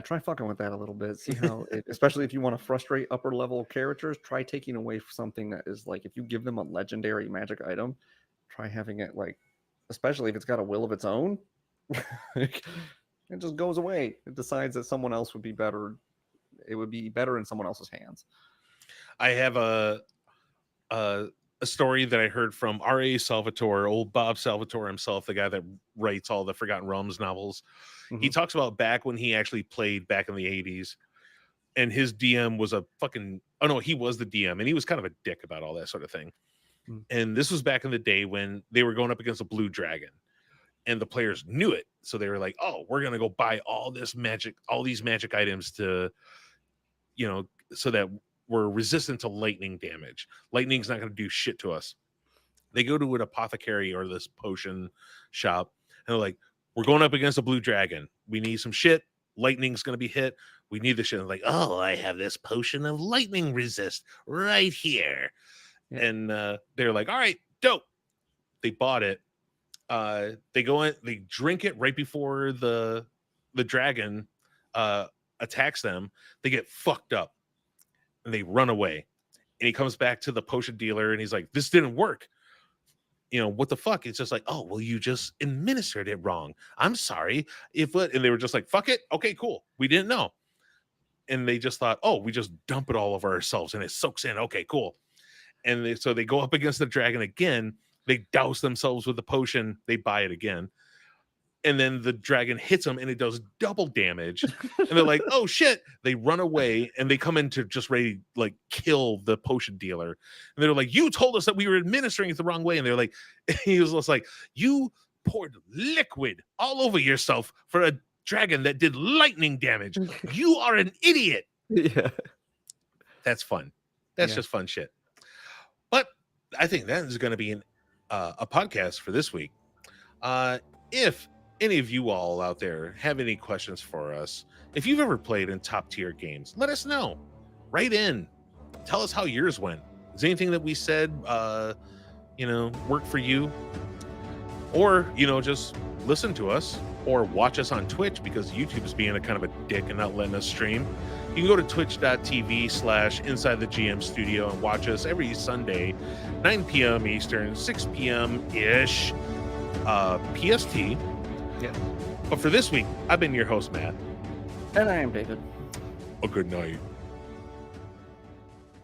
try fucking with that a little bit. See how it, especially if you want to frustrate upper level characters, try taking away something that is like, if you give them a legendary magic item, try having it like, especially if it's got a will of its own, like, it just goes away. It decides that someone else would be better. It would be better in someone else's hands. I have a story that I heard from R.A. Salvatore, old Bob Salvatore himself, the guy that writes all the Forgotten Realms novels. He Mm-hmm. talks about back when he actually played back in the 80s, and his DM was a fucking, oh no, he was the DM, and he was kind of a dick about all that sort of thing. Mm. And this was back in the day when they were going up against a blue dragon, and the players knew it. So they were like, oh, we're going to go buy all these magic items to, so that we're resistant to lightning damage. Lightning's not going to do shit to us. They go to an apothecary or this potion shop, and they're like, we're going up against a blue dragon. We need some shit. Lightning's going to be hit. We need the shit. And like, oh, I have this potion of lightning resist right here. Yeah. And they're like, all right, dope. They bought it. They go in, they drink it right before the dragon attacks them. They get fucked up and they run away. And he comes back to the potion dealer and he's like, this didn't work. What the fuck? It's just like, oh, well, you just administered it wrong. I'm sorry. And they were just like, fuck it. Okay, cool. We didn't know. And they just thought, oh, we just dump it all over ourselves and it soaks in. Okay, cool. And so they go up against the dragon again. They douse themselves with the potion. They buy it again. And then the dragon hits them and it does double damage. And they're like, oh shit. They run away and they come in to just ready like kill the potion dealer. And they're like, you told us that we were administering it the wrong way. And they're like, he was just like, you poured liquid all over yourself for a dragon that did lightning damage. You are an idiot. Yeah. That's fun. That's just fun shit. But I think that is going to be a podcast for this week. If any of you all out there have any questions for us, if you've ever played in top tier games, let us know. Write in. Tell us how yours went. Is anything that we said, worked for you? Or, just listen to us or watch us on Twitch because YouTube is being a kind of a dick and not letting us stream. You can go to twitch.tv/Inside the GM Studio and watch us every Sunday, 9 p.m. Eastern, 6 p.m. ish, PST. Yeah. But for this week, I've been your host, Matt. And I am David. A good night.